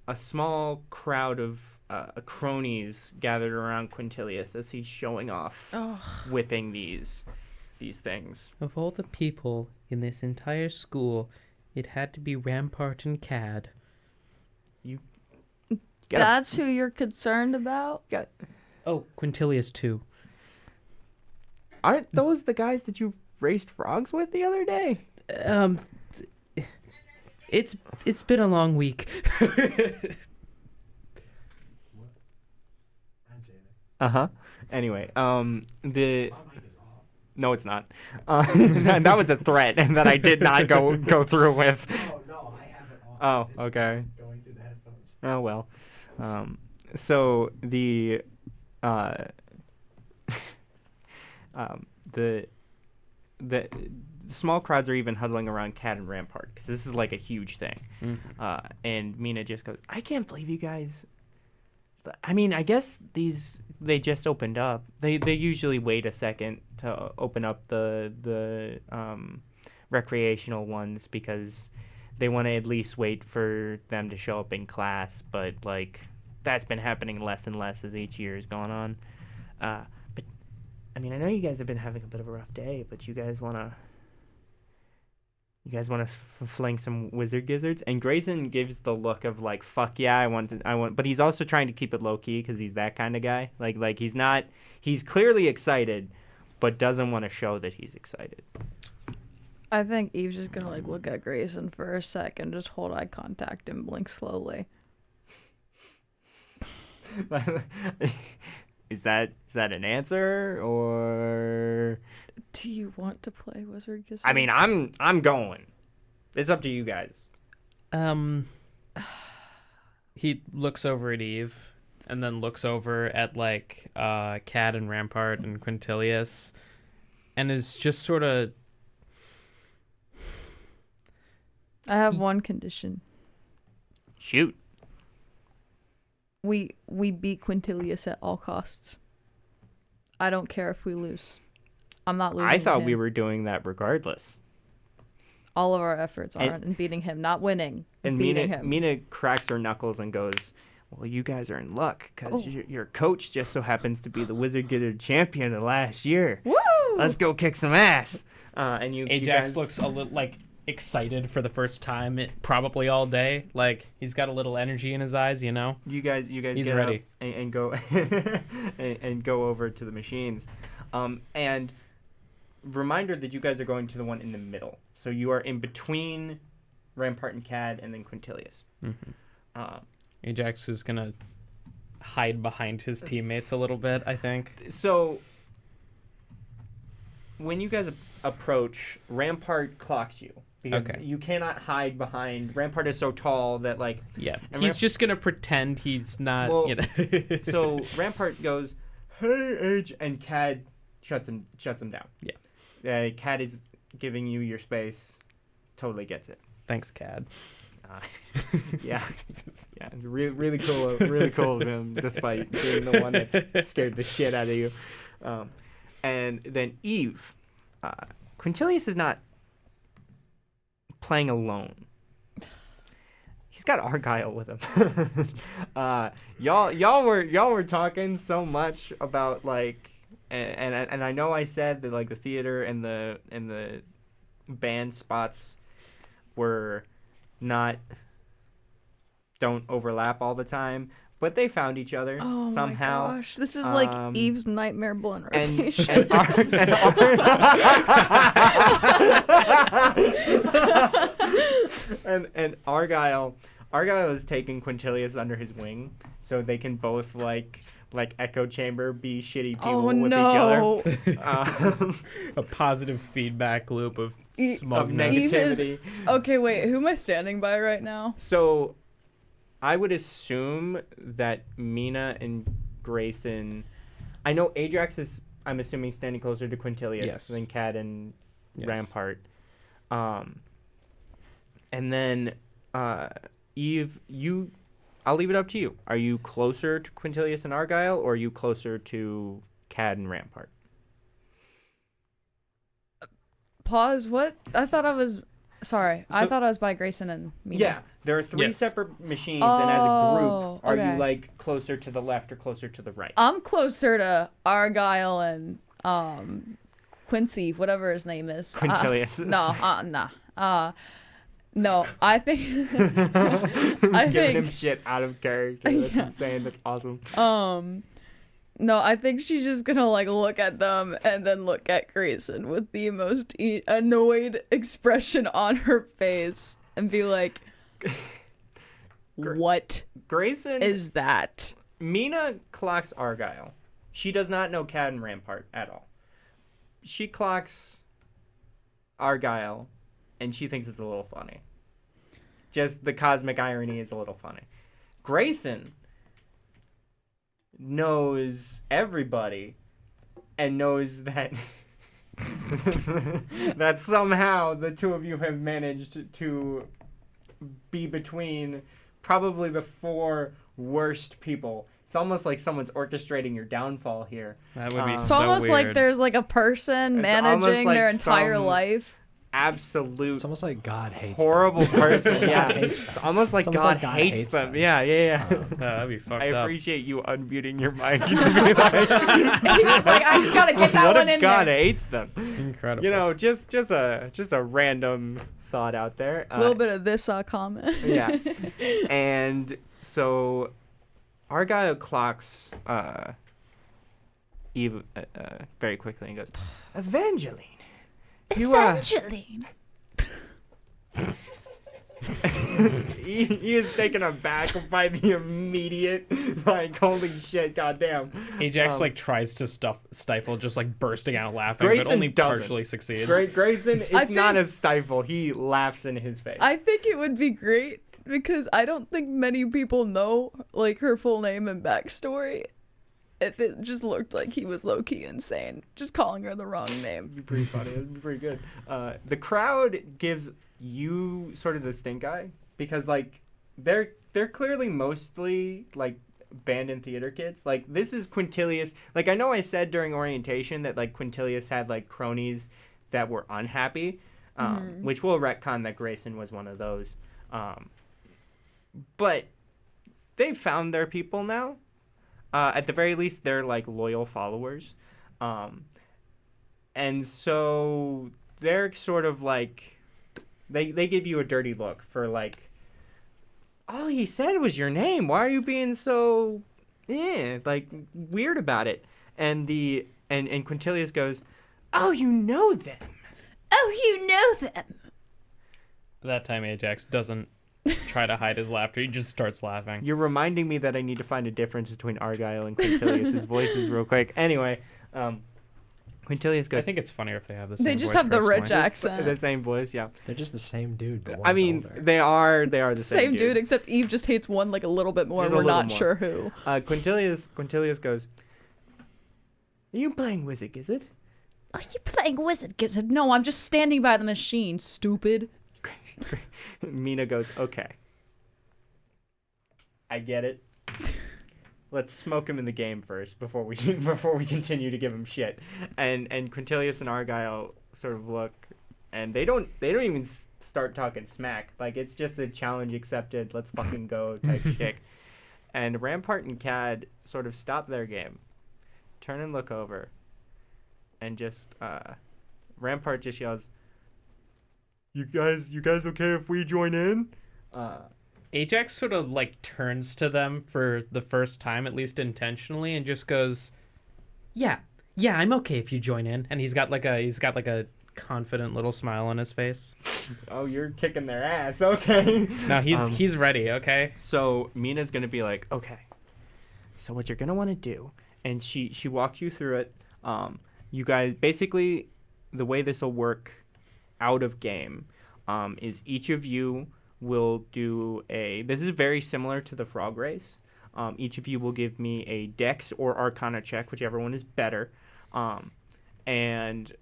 a small crowd of cronies gathered around Quintilius as he's showing off whipping these things. Of all the people in this entire school, it had to be Rampart and Cad. That's who you're concerned about? Oh, Quintilius too. Aren't those the guys that you raced frogs with the other day? It's been a long week. Anyway, no, it's not. That was a threat, and that I did not go through with. Oh no, I have it on. Oh, okay. Going through the headphones. Oh well. So the the small crowds are even huddling around Cad and Rampart because this is like a huge thing. Mm-hmm. And Mina just goes, "I can't believe you guys." I mean, I guess they just opened up. They usually wait a second to open up the recreational ones because they want to at least wait for them to show up in class. But like that's been happening less and less as each year has gone on. But I mean, I know you guys have been having a bit of a rough day, but you guys wanna fling some wizard gizzards? And Grayson gives the look of like, fuck yeah, I want, but he's also trying to keep it low key because he's that kind of guy. Like he's clearly excited, but doesn't want to show that he's excited. I think Eve's just gonna like look at Grayson for a second, just hold eye contact and blink slowly. Is that an answer, or do you want to play Wizard Gizzard? I mean, I'm going. It's up to you guys. He looks over at Eve and then looks over at like Cad and Rampart and Quintilius and is just sort of I have one condition. Shoot. We beat Quintilius at all costs. I don't care if we lose. I'm not losing. I thought him. we were doing that regardless. All of our efforts are in beating him, not winning. And beating him. Mina cracks her knuckles and goes, "Well, you guys are in luck because your coach just so happens to be the Wizard Gizzard champion of last year. Woo! Let's go kick some ass." And Ajax you guys... looks a little like excited for the first time probably all day. Like he's got a little energy in his eyes, you know. You guys he's get ready up and go and go over to the machines. And reminder that you guys are going to the one in the middle. So you are in between Rampart and Cad and then Quintilius. Mm-hmm. Ajax is gonna hide behind his teammates a little bit, I think. So when you guys approach, Rampart clocks you. Because you cannot hide behind... Rampart is so tall that, like... Yeah, he's just going to pretend he's not, well, you know. So Rampart goes, "Hey, Edge," and Cad shuts him down. Yeah. Cad is giving you your space. Totally gets it. Thanks, Cad. Yeah. Yeah, really cool of him, despite being the one that's scared the shit out of you. And then Eve. Quintilius is not playing alone. He's got Argyle with him. Y'all were talking so much about like, and I know I said that like the theater and the band spots don't overlap all the time, but they found each other Oh somehow. my gosh, this is like Eve's nightmare blunt rotation. And Argyle is taking Quintilius under his wing so they can both like echo chamber be shitty people with each other. A positive feedback loop of Of smugness. negativity. Okay, wait, who am I standing by right now? So I would assume that Mina and Grayson, I know Ajax is, I'm assuming, standing closer to Quintilius Yes. than Cad and Yes. Rampart. And then Eve, I'll leave it up to you. Are you closer to Quintilius and Argyle, or are you closer to Cad and Rampart? Pause. What? I thought I was. Sorry, I So- thought I was by Grayson and Mina. Yeah, there are three Yes. separate machines, and as a group, are okay. you like closer to the left or closer to the right? I'm closer to Argyle and Quincy, whatever his name is. Quintilius. No, I think Giving him shit out of character. That's Yeah. insane. That's awesome. no, I think she's just gonna like look at them and then look at Grayson with the most annoyed expression on her face and be like, "What Grayson is that?" Mina clocks Argyle. She does not know Cad and Rampart at all. She clocks Argyle, and she thinks it's a little funny. Just the cosmic irony is a little funny. Grayson knows everybody and knows that that somehow the two of you have managed to be between probably the four worst people. It's almost like someone's orchestrating your downfall here. That would be It's so almost weird. like there's like a person It's almost managing like their entire some life. Absolute It's almost like God hates horrible them. person. Yeah, hates it's almost like It's almost God, like God hates hates them. them. Yeah. That'd be fucked I up. appreciate you unmuting your mic to be like, He was like, I just gotta get that what one if in God there. hates them? Incredible. You know, just a random thought out there. A little bit of this comment. Yeah. And so Argyle clocks Eve very quickly and goes, Evangeline, you Evangeline. he is taken aback by the immediate, like, holy shit, goddamn. Ajax like tries to stifle, just like bursting out laughing, Grayson but only doesn't. partially succeeds. Grayson, I it's not think- a stifle. He laughs in his face. I think it would be great because I don't think many people know like her full name and backstory. If it just looked like he was low key insane, just calling her the wrong name. It'd be pretty funny. It'd be pretty good. The crowd gives you sort of the stink eye because like they're clearly mostly like band and theater kids. Like this is Quintilius. Like I know I said during orientation that like Quintilius had like cronies that were unhappy, which will retcon that Grayson was one of those. But they've found their people now. At the very least, they're like loyal followers. And so they're sort of like, they give you a dirty look for like, all he said was your name. Why are you being so, like weird about it? And and Quintilius goes, oh, you know them. Oh, you know them. That time Ajax doesn't try to hide his laughter. He just starts laughing. You're reminding me that I need to find a difference between Argyle and Quintilius' voices real quick. Anyway, Quintilius I goes, think it's funnier if they have the same They just voice have the personally. rich accent. the same voice, yeah. They're just the same dude, but one's I mean, older. they are the Same dude, except Eve just hates one like a little bit more. Just a We're little not more. sure who. Quintilius goes, are you playing Wizard Gizzard? Are you playing Wizard Gizzard? No, I'm just standing by the machine, stupid. Mina goes, okay. I get it. Let's smoke him in the game first before we continue to give him shit. And Quintilius and Argyle sort of look, and they don't even start talking smack. Like it's just a challenge accepted. Let's fucking go type shit. And Rampart and Cad sort of stop their game, turn and look over, and just Rampart just yells, "You guys okay if we join in?" Ajax sort of like turns to them for the first time, at least intentionally, and just goes, "Yeah, I'm okay if you join in." And he's got like a confident little smile on his face. Oh, you're kicking their ass. Okay. No, he's ready. Okay. So Mina's gonna be like, okay. So what you're gonna want to do, and she walks you through it. You guys basically, the way this will work, out of game, is each of you will do this is very similar to the frog race. Each of you will give me a dex or arcana check, whichever one is better. And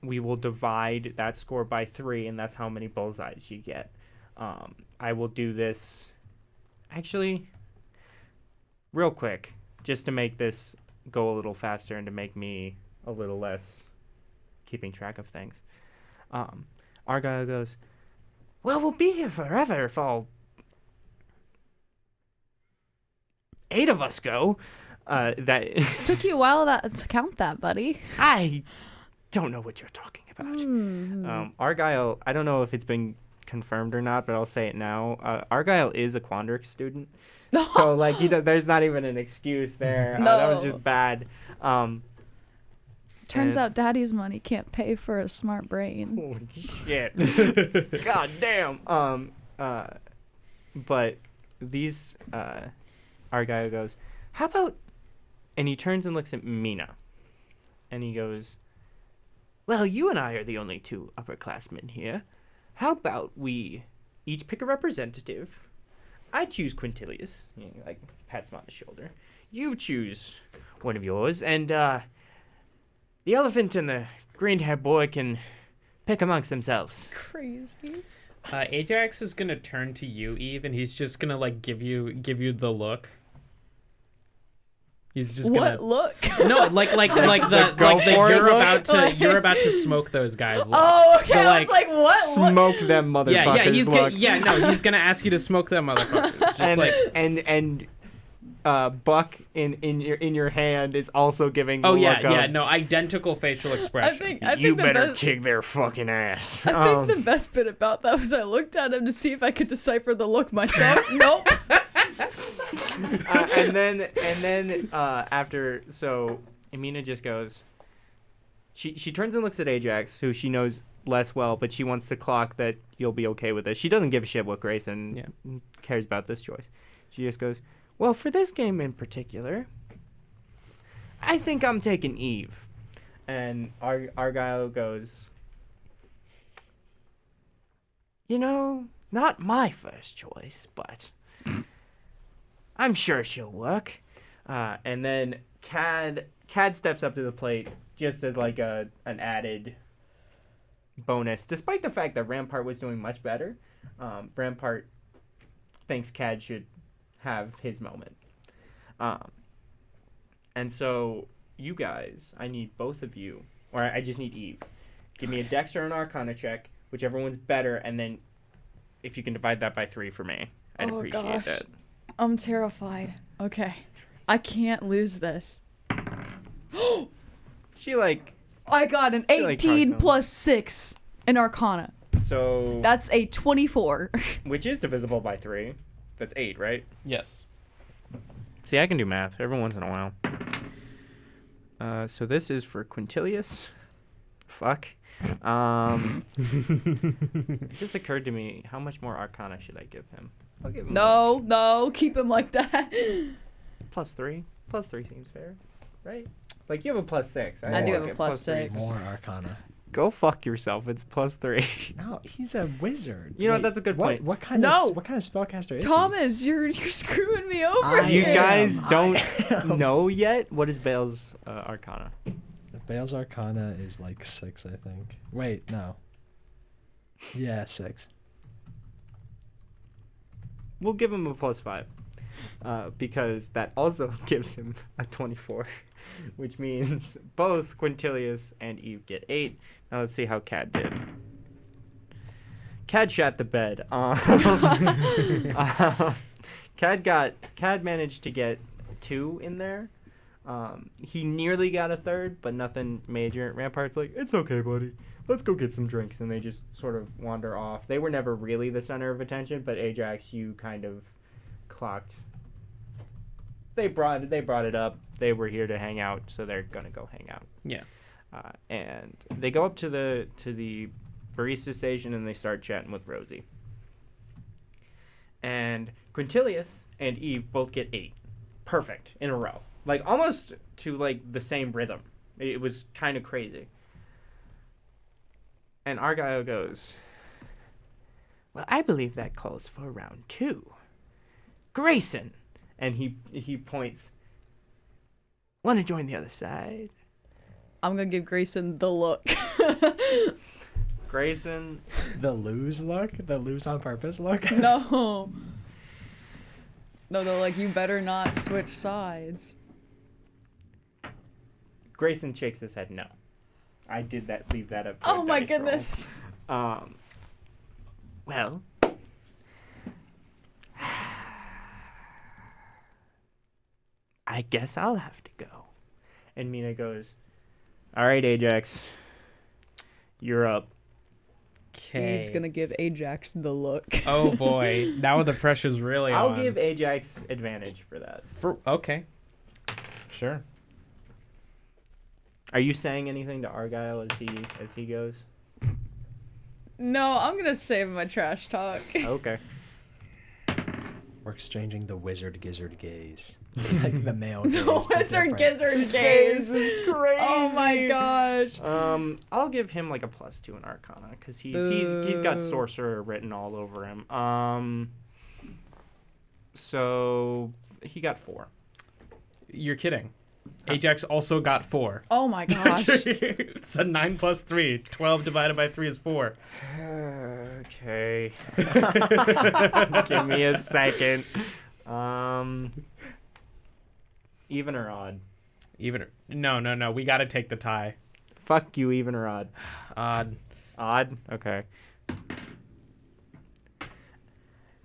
we will divide that score by 3, and that's how many bullseyes you get. I will do this actually real quick, just to make this go a little faster and to make me a little less keeping track of things. Argyle goes, well, we'll be here forever if all 8 of us go. That Took you a while to count that, buddy. I don't know what you're talking about. Argyle, I don't know if it's been confirmed or not, but I'll say it now. Argyle is a Quandrix student. So, like, there's not even an excuse there. No. That was just bad. Turns out daddy's money can't pay for a smart brain. Holy shit. God damn. But these, Argyle goes, how about, and he turns and looks at Mina, and he goes, well, you and I are the only 2 upperclassmen here. How about we each pick a representative? I choose Quintilius. He, like, pats him on the shoulder. You choose one of yours, and, the elephant and the green-haired boy can pick amongst themselves. Crazy. Ajax is gonna turn to you, Eve, and he's just gonna like give you the look. He's just gonna. What look? No, like you're about to smoke those guys. Look. Oh, okay. So, I was like, what? Smoke them motherfuckers. He's gonna ask you to smoke them motherfuckers. Just and Buck in your hand is also giving the look of, identical facial expression. I think you the better best, kick their fucking ass. I think the best bit about that was I looked at him to see if I could decipher the look myself. Nope. And then after, so Amina just goes, she turns and looks at Ajax, who she knows less well, but she wants to clock that you'll be okay with this. She doesn't give a shit what Grayson cares about this choice. She just goes, well, for this game in particular, I think I'm taking Eve. And Argyle goes, not my first choice, but I'm sure she'll work. And then Cad steps up to the plate just as like an added bonus, despite the fact that Rampart was doing much better. Rampart thinks Cad should have his moment. And so you guys, I need both of you, or I just need Eve. Give me a Dex or an Arcana check, whichever one's better, and then if you can divide that by 3 for me, I'd appreciate that. I'm terrified. Okay. I can't lose this. She like... I got an 18 plus 6 in Arcana. So... That's a 24. Which is divisible by 3. That's 8, right? Yes. See, I can do math every once in a while. So this is for Quintilius. Fuck. It just occurred to me, how much more Arcana should I give him? I'll give him No, keep him like that. +3. +3 seems fair, right? Like, you have a +6. I do have a it. +6. More Arcana. Go fuck yourself. It's +3. No, he's a wizard. You know, that's a good point. What kind No. of spellcaster is Thomas, you're screwing me over You here. guys don't know yet? What is Bale's Arcana? he? Bale's Arcana is like 6, I think. Wait, no. Yeah, 6. We'll give him a +5. Because that also gives him a 24, which means both Quintilius and Eve get 8. Now let's see how Cad did. Cad shat the bed. Cad managed to get 2 in there, He nearly got a third, but nothing major. Rampart's like, it's okay, buddy. Let's go get some drinks. And they just sort of wander off. They were never really the center of attention, but Ajax, you kind of clocked. They brought it up. They were here to hang out, so they're going to go hang out. Yeah. And they go up to the barista station, and they start chatting with Rosie. And Quintilius and Eve both get 8. Perfect. In a row. Like, almost to, like, the same rhythm. It was kind of crazy. And Argyle goes, well, I believe that calls for round 2. Grayson! And he points, want to join the other side? I'm gonna give Grayson the look. Grayson. The lose look? The lose on purpose look? No. No, like, you better not switch sides. Grayson shakes his head no. I did that. Leave that up to Oh a my dice goodness. roll. Well. I guess I'll have to go. And Mina goes, all right, Ajax. You're up. Okay. Eve's gonna give Ajax the look. Oh boy, now the pressure's really on. I'll give Ajax advantage for that. Okay. Sure. Are you saying anything to Argyle as he goes? No, I'm gonna save my trash talk. Okay. We're exchanging the wizard gizzard gaze. It's like the male gaze. No, but Wizard different. Gizzard gaze. is crazy. Oh my gosh. I'll give him like a +2 in Arcana because he's got sorcerer written all over him. So he got 4. You're kidding. Ajax also got 4. Oh my gosh. It's a 9 + 3. 12 divided by 3 is 4. Okay. Give me a second. Even or odd? Even no. We got to take the tie. Fuck you, even or odd? Odd. Odd? Okay.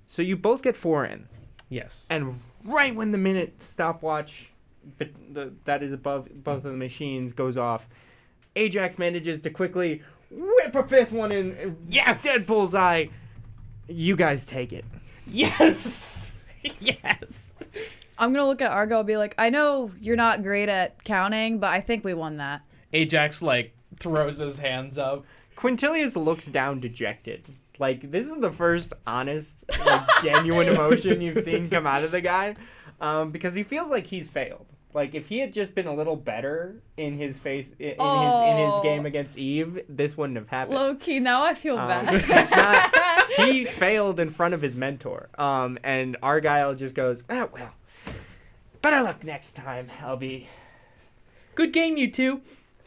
So you both get 4 in. Yes. And right when the minute stopwatch that is above both of the machines goes off, Ajax manages to quickly whip a 5th one in. Yes! Dead bullseye. You guys take it. Yes. Yes. I'm gonna look at Argo and be like, I know you're not great at counting, but I think we won that. Ajax like throws his hands up. Quintilius looks down dejected. Like, this is the first honest, like, genuine emotion you've seen come out of the guy. Because he feels like he's failed. Like, if he had just been a little better in his face in his game against Eve, this wouldn't have happened. Low key, now I feel bad. It's not. He failed in front of his mentor. And Argyle just goes, oh, well, better luck next time. I'll be. Good game, you two.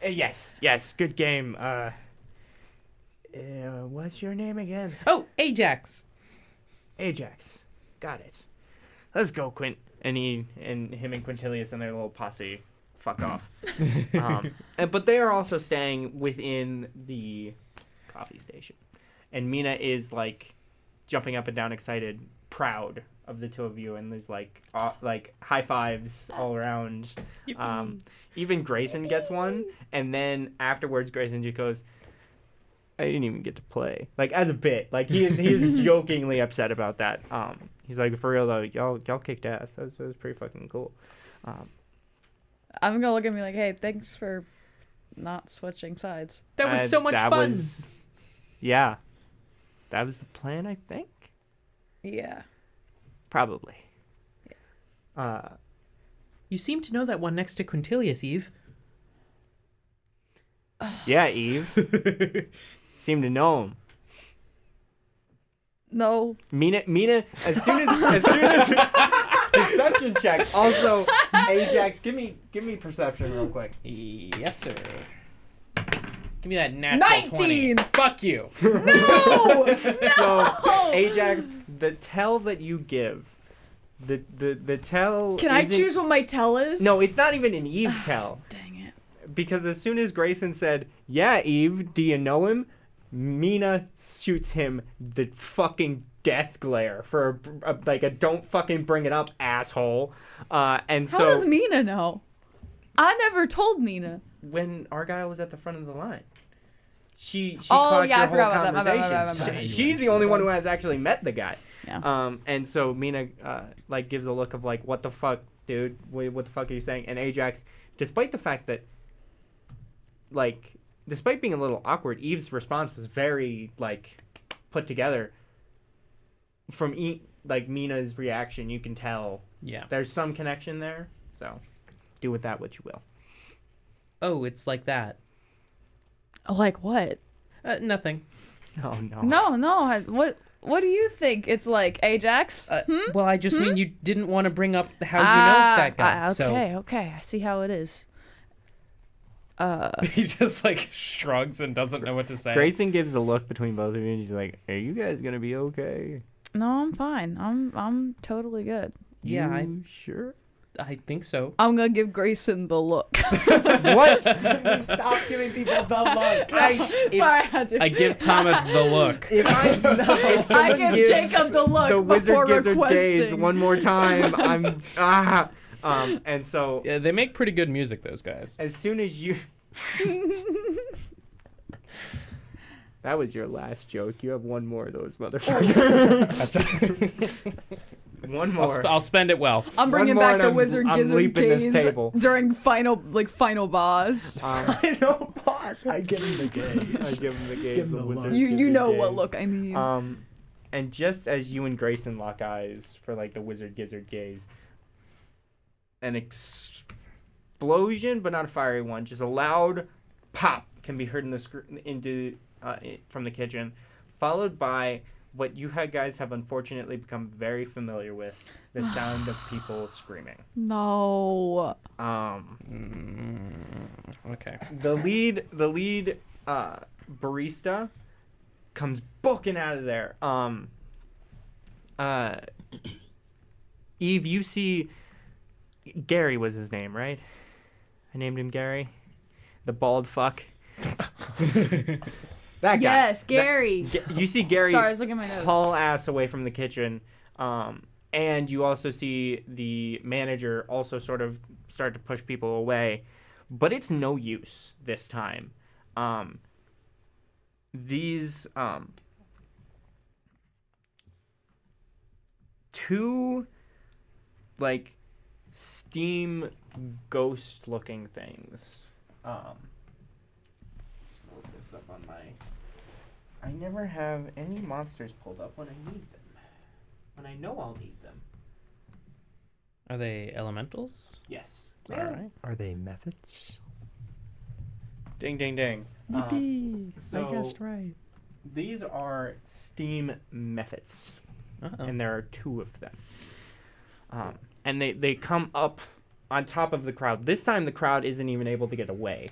Yes, good game. What's your name again? Oh, Ajax. Ajax. Got it. Let's go, Quint. And him and Quintilius and their little posse fuck off. But they are also staying within the coffee station. And Mina is like jumping up and down, excited, proud of the two of you, and there's like high fives all around. Even Grayson gets one, and then afterwards Grayson just goes, I didn't even get to play. Like, as a bit. Like, he is jokingly upset about that. He's like, for real, though, y'all kicked ass. That was pretty fucking cool. I'm gonna look at me like, hey, thanks for not switching sides. That was so much fun. Yeah. That was the plan, I think? Yeah. Probably. You seem to know that one next to Quintilius, Eve. Yeah, Eve. Seem to know him. No. Mina, as soon as deception check. Also, Ajax, give me perception real quick. Yes, sir. Give me that natural 19. 20. Fuck you. No! So, Ajax, the tell that you give, the tell. Can I choose what my tell is? No, it's not even an Eve tell. Dang it. Because as soon as Grayson said, "Yeah, Eve, do you know him?" Mina shoots him the fucking death glare for a don't fucking bring it up, asshole. And How so does Mina know? I never told Mina. When Argyle was at the front of the line. She Oh, caught yeah, I your whole forgot about that. My bad, conversation. my bad. She's the only one who has actually met the guy. Yeah. And so Mina like gives a look of like, what the fuck, dude? What the fuck are you saying? And Ajax, despite the fact that, like, despite being a little awkward, Eve's response was very like put together. From like Mina's reaction, you can tell there's some connection there. So do with that what you will. Oh, it's like that. Like what? Nothing. Oh no. No. What do you think? It's like Ajax? Well, I just mean you didn't want to bring up how you know that guy. Okay. I see how it is. He just like shrugs and doesn't know what to say. Grayson gives a look between both of you, and she's like, "Are you guys gonna be okay?" No, I'm fine. I'm totally good. Yeah, You sure? I think so. I'm gonna give Grayson the look. What? Stop giving people the look. Sorry, I had to. I give Thomas the look. If I someone give gives Jacob the look the before gizzard gaze requesting. one more time, I'm and so Yeah, they make pretty good music, those guys. as soon as you that was your last joke. You have one more of those motherfuckers. One more. I'll spend it well. I'm bringing more back and the I'm wizard gizzard leaping this gaze table. during final boss. I know, boss. I give him the gaze. I give him the gaze. Give him the the wizard look. You gizzard know what gaze. look I mean. And just as you and Grayson lock eyes for like the wizard gizzard gaze, an explosion, but not a fiery one, just a loud pop can be heard in the from the kitchen, followed by what you guys have unfortunately become very familiar with, the sound of people screaming. No. Okay. The lead barista comes booking out of there. Eve, you see Gary was his name, right? I named him Gary. The bald fuck. That guy. Yes, Gary. You see Gary Sorry, I was looking at my notes. haul ass away from the kitchen. And you also see the manager also sort of start to push people away. But it's no use this time. These two like steam ghost looking things. Look this up on my I never have any monsters pulled up when I need them. When I know I'll need them. Are they elementals? Yes. All right. Are they methods? Ding ding ding. Yippee! so- I guessed right. These are steam methods. Uh-oh. And there are two of them. And they come up on top of the crowd. This time the crowd isn't even able to get away.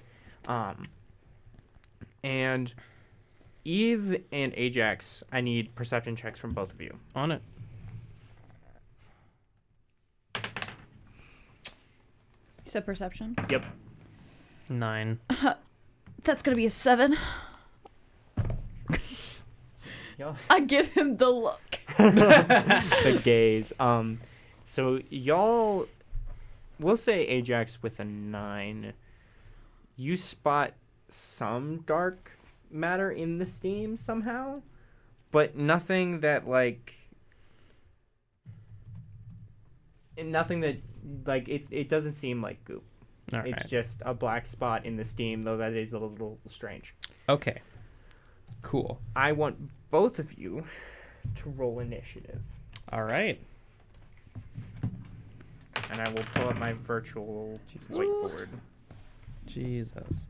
And Eve and Ajax, I need perception checks from both of you. On it. You said perception? Yep. 9. That's gonna be a 7. Y'all I give him the look. the gaze. So y'all, we'll say Ajax with a 9. You spot some dark matter in the steam somehow, but nothing that it doesn't seem like goop. All It's right. just a black spot in the steam, though that is a little strange. Okay. Cool. I want both of you to roll initiative. All right. And I will pull up my virtual whiteboard. Jesus.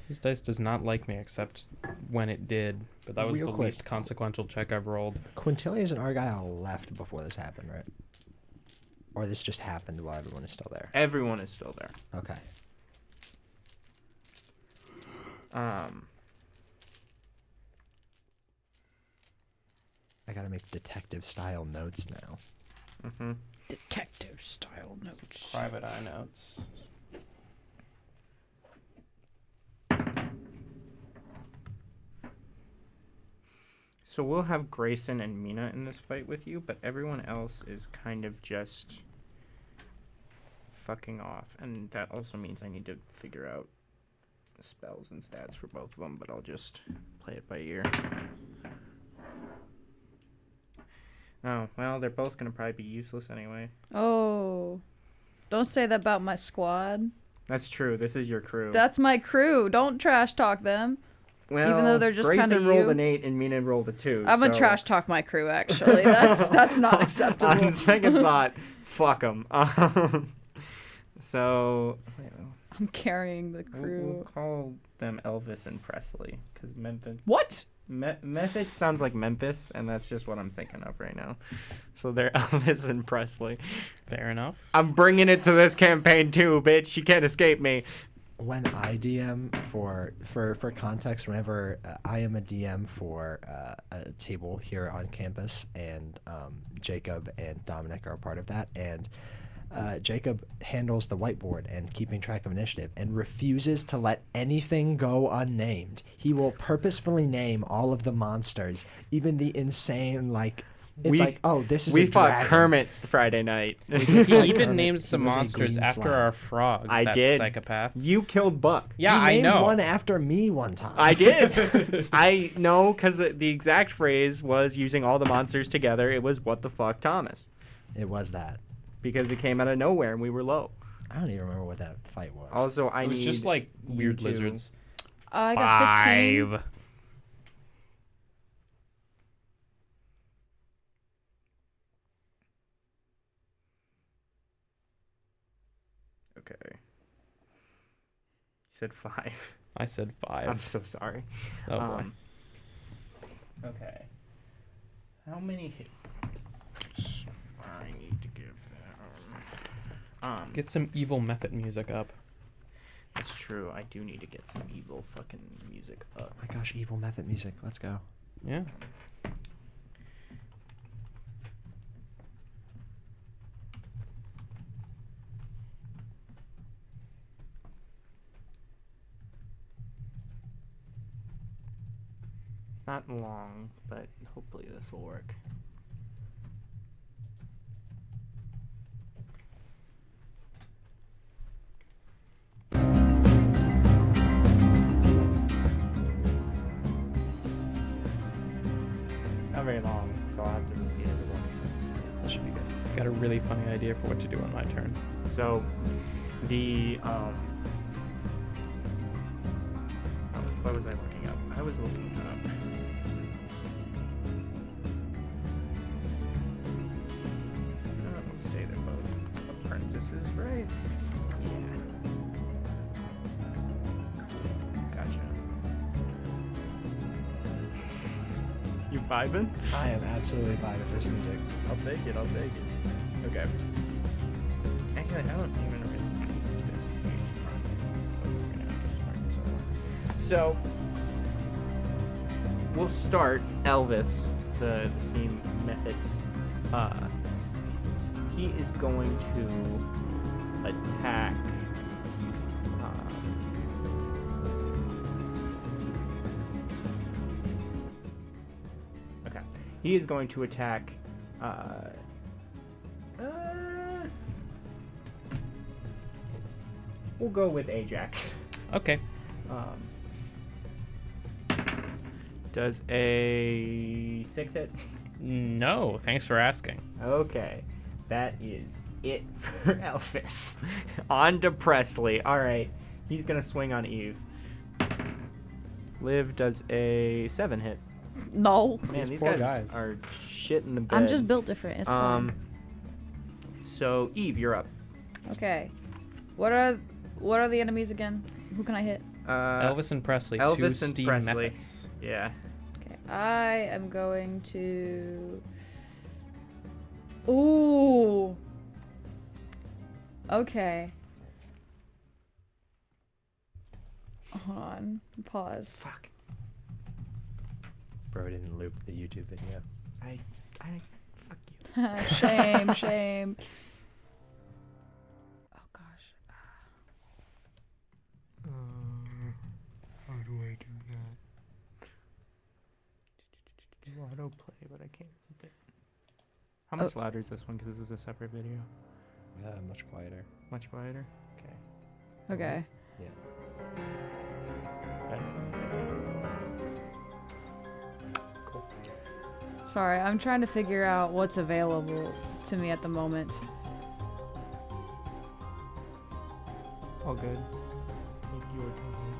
This dice does not like me except when it did, but that was Real the quick. least consequential check I've rolled. Quintilius and Argyle left before this happened, right? Or this just happened while everyone is still there? Everyone is still there. Okay. I gotta make detective style notes now. Mm-hmm. Detective style notes. Private eye notes. So we'll have Grayson and Mina in this fight with you, but everyone else is kind of just fucking off, and that also means I need to figure out the spells and stats for both of them, but I'll just play it by ear. Oh, well, they're both going to probably be useless anyway. Oh. Don't say that about my squad. That's true. This is your crew. That's my crew. Don't trash talk them. Well, even though they're just Grayson kinda rolled you. an 8 and Mina rolled a 2. I'm gonna trash talk my crew, actually. That's not acceptable. On second thought, fuck them. So, I'm carrying the we'll crew. call them Elvis and Presley, because Memphis... What? Memphis sounds like Memphis, and that's just what I'm thinking of right now. So they're Elvis and Presley. Fair enough. I'm bringing it to this campaign too, bitch. You can't escape me. When I DM for context, whenever I am a DM for a table here on campus, and Jacob and Dominic are a part of that, and Jacob handles the whiteboard and keeping track of initiative and refuses to let anything go unnamed. He will purposefully name all of the monsters, even the insane, like, it's this is we a fought dragon. Kermit Friday night. He even Kermit. named some He was a monsters green after slime. our frogs. I that did. Psychopath. You killed Buck. Yeah, He I named know. one after me one time. I did. I know, because the exact phrase was using all the monsters together. It was, what the fuck, Thomas? It was that. Because it came out of nowhere and we were low. I don't even remember what that fight was. Also, It was just like weird you lizards. I got 15. 5. Okay. You said 5. I said 5. I'm so sorry. Oh boy. Okay. How many hits? I need to give that. Get some evil method music up. That's true. I do need to get some evil fucking music up. Oh my gosh, evil method music. Let's go. Yeah. It's not long, but hopefully this will work. Not very long, so I'll have to repeat it a little. That should be good. Got a really funny idea for what to do on my turn. So, the what was I looking up? I was looking up. Let's say they're both apprentices, right? Yeah. Cool. Gotcha. You vibing? I am absolutely vibing this music. I'll take it. Okay. Actually, I don't even really need this page mark. We're gonna just mark this out. So, we'll start Elvis, the Steam Methods. He is going to attack. Okay. He is going to attack. We'll go with Ajax. Okay. Does a 6 hit? No, thanks for asking. Okay. That is it for Elvis. On to Presley. Alright. He's going to swing on Eve. Liv does a 7 hit. No. Man, these poor guys guys. are shit in the bed. I'm just built different. It's fine. So, Eve, you're up. Okay. What are the enemies again? Who can I hit? Elvis and Presley, two Elvis and Steam Presley. methods. Yeah. Okay. I am going to. Ooh. Okay. Hold on. Pause. Fuck. Bro didn't loop the YouTube video. I fuck you. Shame. Oh gosh. How do I do that? Autoplay, but I can't keep it. How much louder is this one? Because this is a separate video. Much quieter. Much quieter. Okay. Okay. Yeah. Cool. Sorry, I'm trying to figure out what's available to me at the moment. All good. You were talking.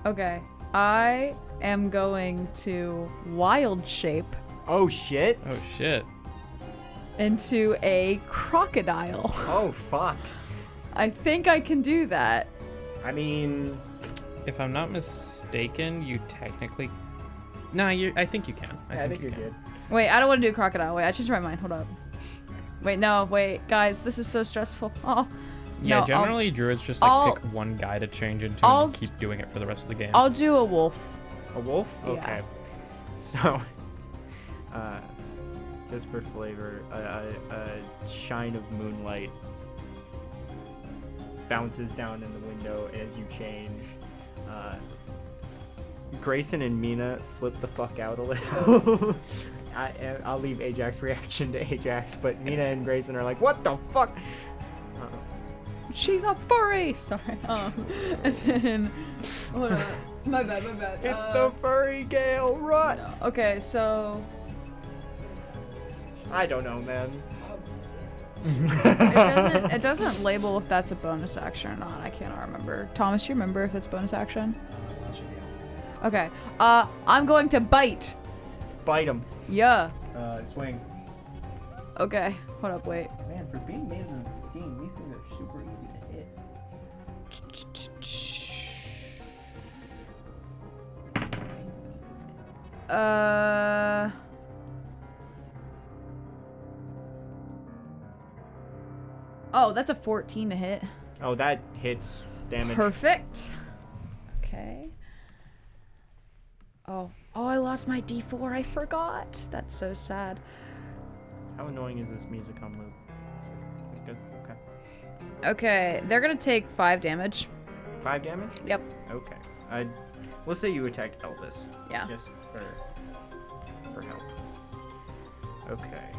Okay. I am going to wild shape Oh shit! Oh shit. into a crocodile. Oh fuck! I think I can do that. I mean, If I'm not mistaken, you technically. Nah, I think you can. I think you you're can. good. Wait, I don't want to do crocodile. Wait, I changed my mind. Hold up. Wait, no, wait, guys, this is so stressful. Oh. Yeah, No, generally druids just I'll- pick one guy to change into I'll- and keep doing it for the rest of the game. I'll do a wolf. A wolf? Yeah. Okay. So, just for flavor, a shine of moonlight bounces down in the window as you change. Grayson and Mina flip the fuck out a little. I'll leave Ajax reaction to Ajax, but Mina and Grayson are like, what the fuck? She's a furry! Sorry. And then, hold on. My bad. It's the furry Gale, run! No. Okay, so I don't know, man. it doesn't label if that's a bonus action or not. I cannot remember. Thomas, you remember if that's bonus action? Okay. I'm going to bite. Bite him. Yeah. Swing. Okay. Hold up. Wait. Man, for being made of steam, these things are super easy to hit. Oh, that's a 14 to hit. Oh, that hits damage. Perfect. Okay. Oh, I lost my D4. I forgot. That's so sad. How annoying is this music on loop? It's good. Okay. Okay, they're gonna take 5 damage. 5 damage? Yep. Okay. We'll say you attacked Elvis. Yeah. Just for help. Okay.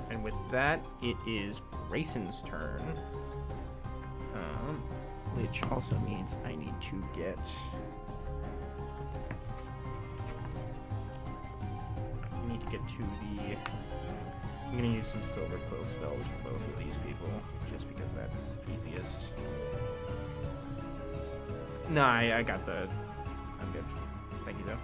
And with that, it is Grayson's turn. Which also means I need to get. I need to get to the. I'm gonna use some silver quill spells for both of these people, just because that's easiest. No, I got the. I'm good. Thank you, though.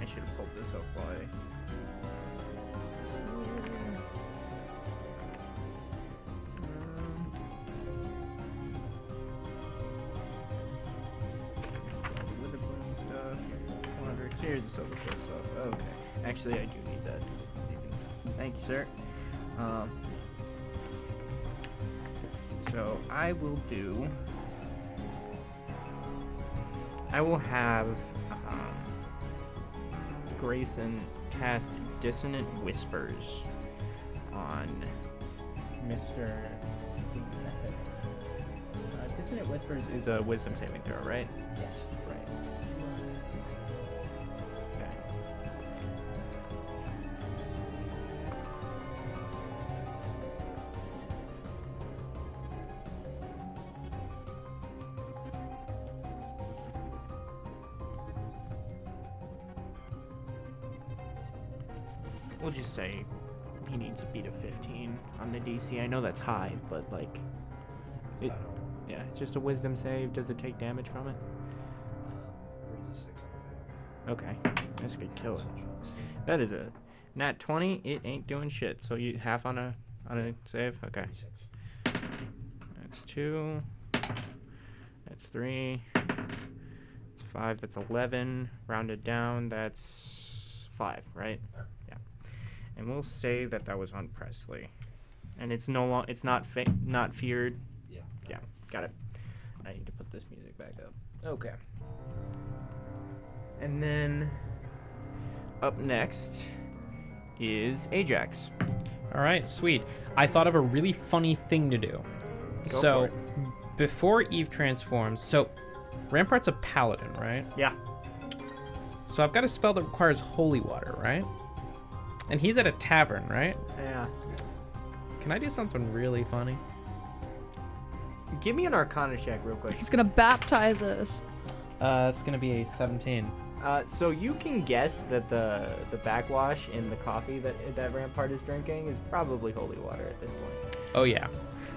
I should have pulled this up while with the bloom stuff. 100. Here's the silver quill stuff. Okay. Actually, I do need that. Thank you, sir. So I will do. I will have Grayson cast Dissonant Whispers on Mr. Steve Method. Dissonant Whispers is a wisdom saving throw, right? Yes. Right. Okay. We'll just say he needs to beat a 15 on the DC. I know that's high, but like, it, yeah, it's just a wisdom save. Does it take damage from it? Okay, that's a good kill. That is a nat 20. It ain't doing shit. So you half on a save. Okay. That's 2. That's 3. That's 5. That's 11. Rounded down. That's 5. Right? Yeah. And we'll say that that was on Presley, and it's it's not not feared. Yeah. Yeah. Got it. I need to put this music back up. Okay. And then up next is Ajax. All right, sweet. I thought of a really funny thing to do. Go So for it. before Eve transforms, so Rampart's a paladin, right? Yeah. So I've got a spell that requires holy water, right? And he's at a tavern, right? Yeah. Can I do something really funny? Give me an Arcana check real quick. He's gonna baptize us. It's gonna be a 17. So you can guess that the backwash in the coffee that Rampart is drinking is probably holy water at this point. Oh yeah.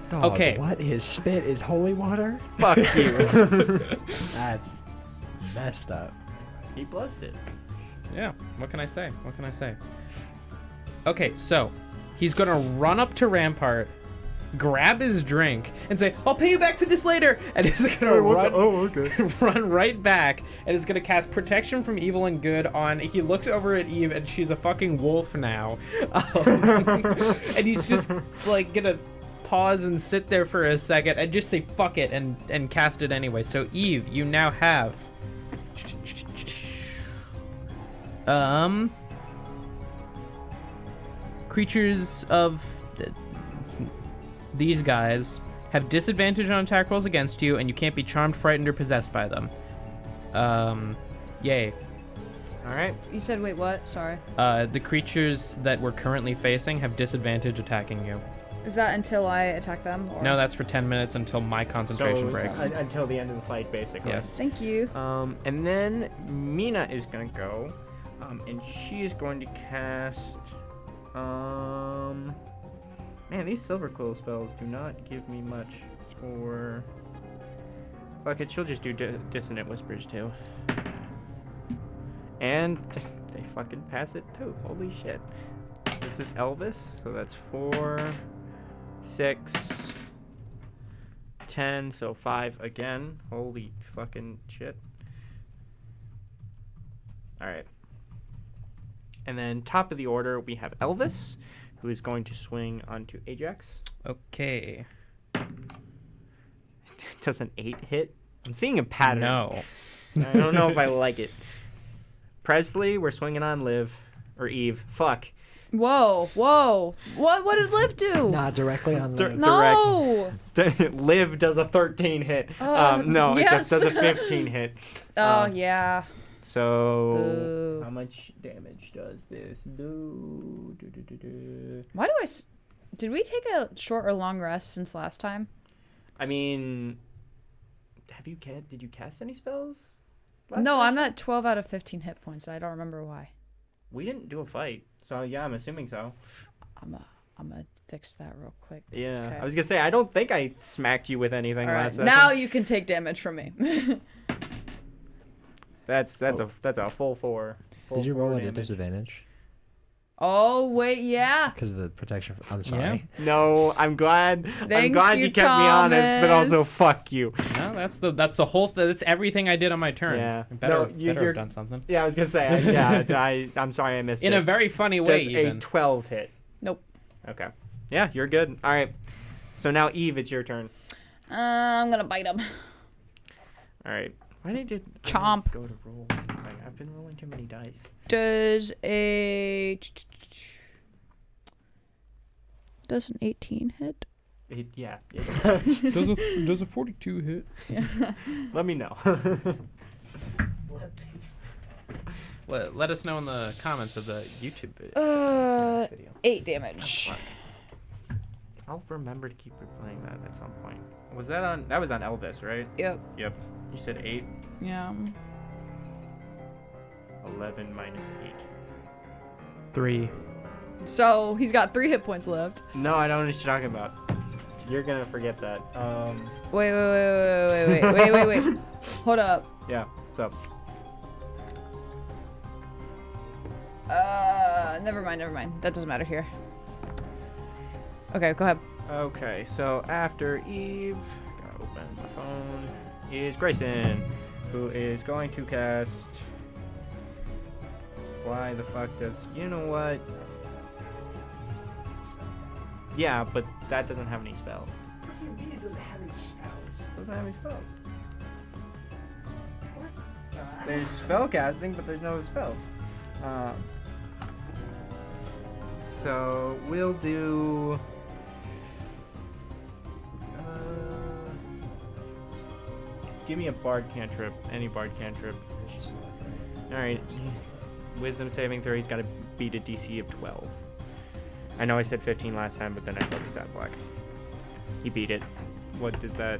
Dog, Okay. What? His spit is holy water? Fuck you. That's messed up. He blessed it. Yeah. What can I say? What can I say? Okay, so he's gonna run up to Rampart, grab his drink, and say, "I'll pay you back for this later." And he's gonna okay. run right back, and is gonna cast protection from evil and good on. He looks over at Eve, and she's a fucking wolf now, and he's just like gonna pause and sit there for a second and just say "fuck it" and cast it anyway. So Eve, you now have creatures of these guys have disadvantage on attack rolls against you, and you can't be charmed, frightened, or possessed by them. Yay. All right. You said, wait, what? Sorry. The creatures that we're currently facing have disadvantage attacking you. Is that until I attack them? Or? No, that's for 10 minutes until my concentration So, breaks. until the end of the fight, basically. Yes. Thank you. And then Mina is gonna go, and she is going to cast. Man, these Silver Quill spells do not give me much for. Fuck it, she'll just do Dissonant Whispers too. And they fucking pass it too. Holy shit. This is Elvis, so that's 4, 6, 10, so 5 again. Holy fucking shit. Alright. And then top of the order, we have Elvis, who is going to swing onto Ajax. Okay. Does an 8 hit? I'm seeing a pattern. No. I don't know if I like it. Presley, we're swinging on Liv. Or Eve. Fuck. Whoa. What did Liv do? Not directly on the. No. Liv does a 13 hit. No, it just does a 15 hit. Oh, yeah. So, Boo. how much damage does this do? Why do did we take a short or long rest since last time? I mean, did you cast any spells? No, I'm at 12 out of 15 hit points, and I don't remember why. We didn't do a fight, so yeah, I'm assuming so. I'm gonna fix that real quick. Yeah, Okay. I was gonna say I don't think I smacked you with anything All right, last session. now you can take damage from me. That's a full 4. Did you roll at a damage. disadvantage? Oh wait, yeah. Because of the protection. I'm sorry. No, I'm glad you you, kept me honest, but also Thomas. fuck you. No, that's the whole that's everything I did on my turn. Yeah. Better you're have done something. Yeah, I was gonna say. I'm sorry I missed it. In a very funny way, Does even. a 12 hit? Nope. Okay. Yeah, you're good. All right. So now Eve, it's your turn. I'm gonna bite him. All right. Why did you Chomp. go to roll something? I've been rolling too many dice. Does an 18 hit? Yeah, it does. Does a 42 hit? Let me know. Let us know in the comments of the YouTube video. 8 damage. I'll remember to keep replaying that at some point. That was on Elvis, right? Yep. Yep. You said 8? Yeah. 11 minus 8. 3. So he's got 3 hit points left. No, I don't know what you're talking about. You're gonna forget that. Wait. Hold up. Yeah, what's up? Never mind. That doesn't matter here. Okay, go ahead. Okay, so after Eve, gotta open the phone, is Grayson, who is going to cast. Why the fuck does. You know what? Yeah, but that doesn't have any spells. What do you mean it doesn't have any spells? Doesn't have any spells. There's spell casting, but there's no spell. So we'll do. give me a bard cantrip. Any bard cantrip. All right. Wisdom saving throw. He's got to beat a DC of 12. I know I said 15 last time, but then I saw the stat block. He beat it. What does that?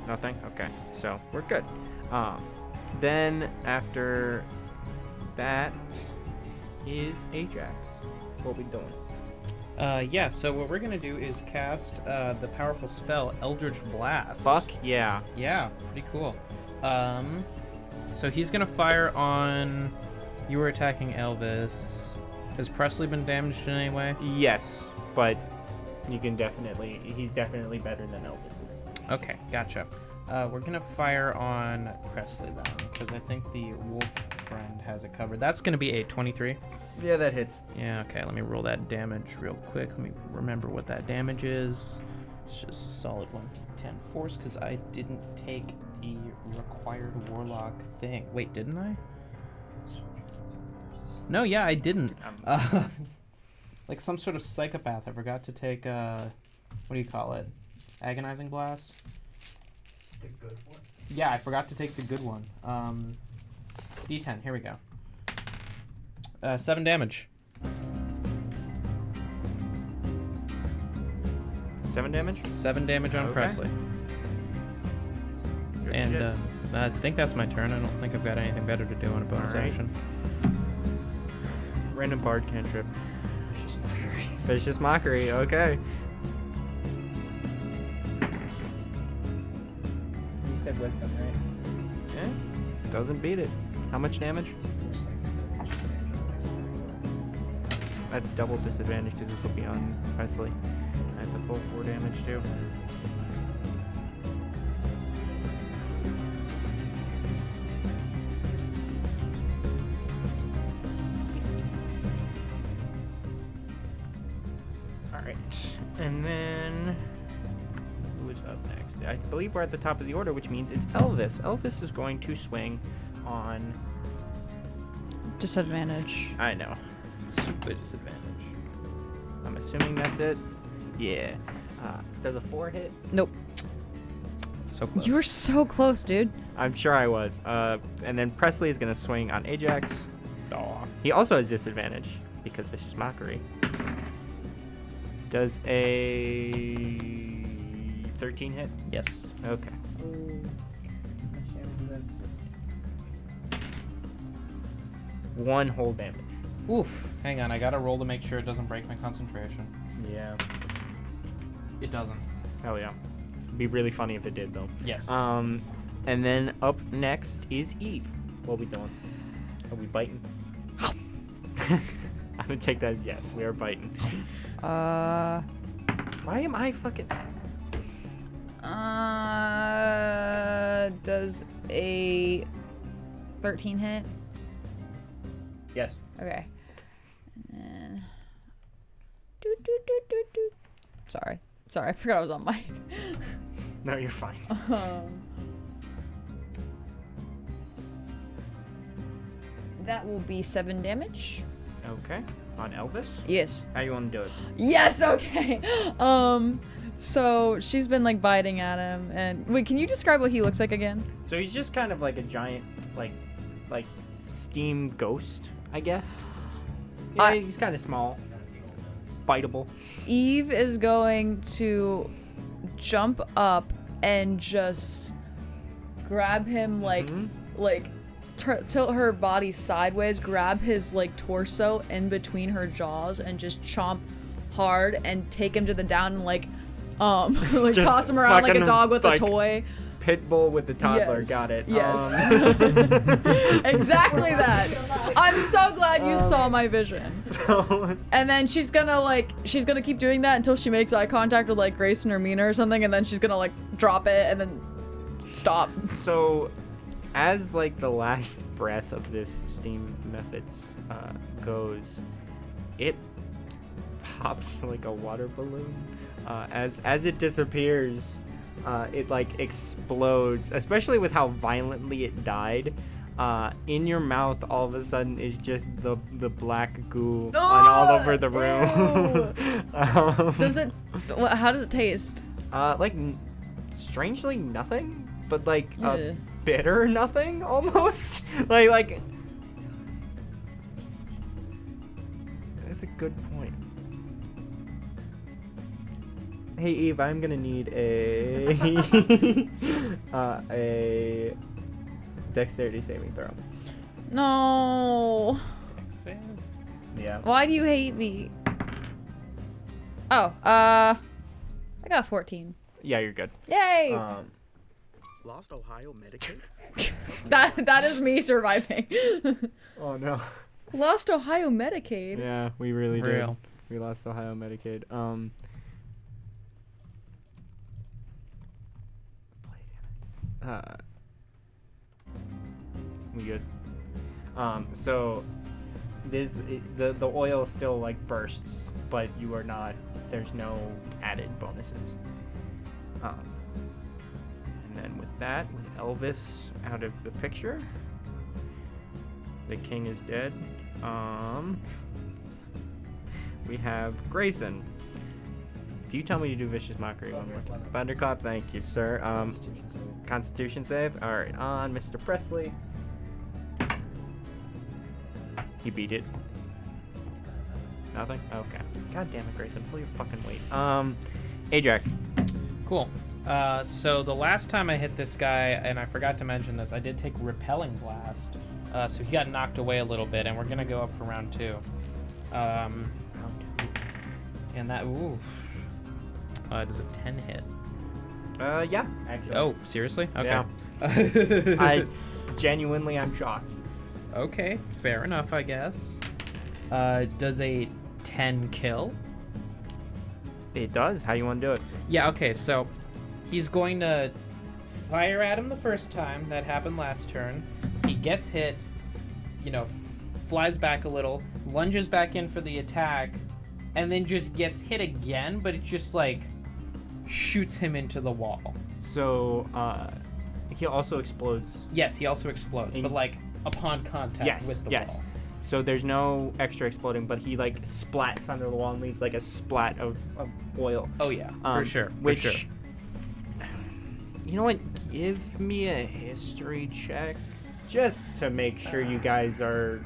Nothing? Okay. So we're good. Then after that is Ajax. What we doing? Yeah, so what we're gonna do is cast the powerful spell Eldritch Blast. Fuck yeah. Yeah, pretty cool. So he's gonna fire on. You were attacking Elvis. Has Presley been damaged in any way? Yes, but you can definitely. He's definitely better than Elvis is. Okay, gotcha. We're gonna fire on Presley then, because I think the wolf friend has it covered. That's gonna be a 23. Yeah, that hits. Yeah, okay, let me roll that damage real quick. Let me remember what that damage is. It's just a solid 1d10 force, because I didn't take the required warlock thing. Wait, didn't I? No, yeah, I didn't. Like some sort of psychopath. I forgot to take, what do you call it? Agonizing Blast? The good one? Yeah, I forgot to take the good one. D10, here we go. 7 damage. 7 damage? 7 damage on Okay. Presley. Good And shit. I think that's my turn. I don't think I've got anything better to do on a bonus Alright. action. Random bard cantrip. Vicious mockery. Okay. You said wisdom, right? Yeah. Doesn't beat it. How much damage? That's double disadvantage because this will be on Presley. That's a full 4 damage too. Alright. And then who is up next? I believe we're at the top of the order, which means it's Elvis. Elvis is going to swing on Disadvantage. I know. Super disadvantage. I'm assuming that's it. Yeah. Does a 4 hit? Nope. So close. You were so close, dude. I'm sure I was. And then Presley is going to swing on Ajax. Aw. He also has disadvantage because Vicious Mockery. Does a 13 hit? Yes. Okay. One whole damage. Oof. Hang on, I gotta roll to make sure it doesn't break my concentration. Yeah. It doesn't. Hell yeah. It'd be really funny if it did, though. Yes. And then up next is Eve. What are we doing? Are we biting? I'm gonna take that as yes. We are biting. Why am I fucking... Does a 13 hit? Yes. Okay. And Sorry, I forgot I was on mic. No, you're fine. That will be 7 damage. Okay. On Elvis? Yes. How you want to do it? Yes, okay. So she's been like biting at him, and wait, can you describe what he looks like again? So he's just kind of like a giant, like steam ghost, I guess. Yeah, he's kind of small. Biteable. Eve is going to jump up and just grab him tilt her body sideways, grab his like torso in between her jaws and just chomp hard and take him to the down and like Just toss him around like a fucking, dog with like, a toy. Pitbull with the toddler. Yes. Got it. Yes. Exactly that. I'm so glad you saw my vision. So, And then she's gonna keep doing that until she makes eye contact with like Grayson or Mina or something, and then she's gonna like drop it and then stop. so as like the last breath of this steam methods goes, it pops like a water balloon. As it disappears, it like explodes, especially with how violently it died. In your mouth, all of a sudden, is just the black goo on all over the room. How does it taste? Like strangely nothing. but like Yeah. a bitter nothing almost. like. That's a good point. Hey Eve, I'm gonna need a a dexterity saving throw. No. Dex save? Yeah. Why do you hate me? Oh, I got 14. Yeah, you're good. Yay! Lost Ohio Medicaid? That is me surviving. Oh no. Lost Ohio Medicaid. Yeah, we really Real. did. We lost Ohio Medicaid. We good. So the oil still like bursts, but you are not. There's no added bonuses. And then with that, with Elvis out of the picture, the king is dead. We have Grayson. If you tell me to do Vicious Mockery one more time. Thunderclap, thank you, sir. Constitution save. Alright, on Mr. Presley. He beat it. Nothing? Okay. God damn it, Grayson. Pull your fucking weight. Ajax. Cool. So the last time I hit this guy, and I forgot to mention this, I did take Repelling Blast. So he got knocked away a little bit, and we're gonna go up for round 2. And that, ooh. Does a 10 hit? Yeah, actually. Oh, seriously? Okay. Yeah. I'm shocked. Okay, fair enough, I guess. Does a 10 kill? It does. How you want to do it? Yeah, okay, so he's going to fire at him the first time. That happened last turn. He gets hit, flies back a little, lunges back in for the attack, and then just gets hit again, but it just, shoots him into the wall. So, he also explodes. Yes, he also explodes, but, upon contact with the wall. So there's no extra exploding, but he splats under the wall and leaves a splat of oil. Oh yeah, for sure. Which, you know what? Give me a history check, just to make sure you guys are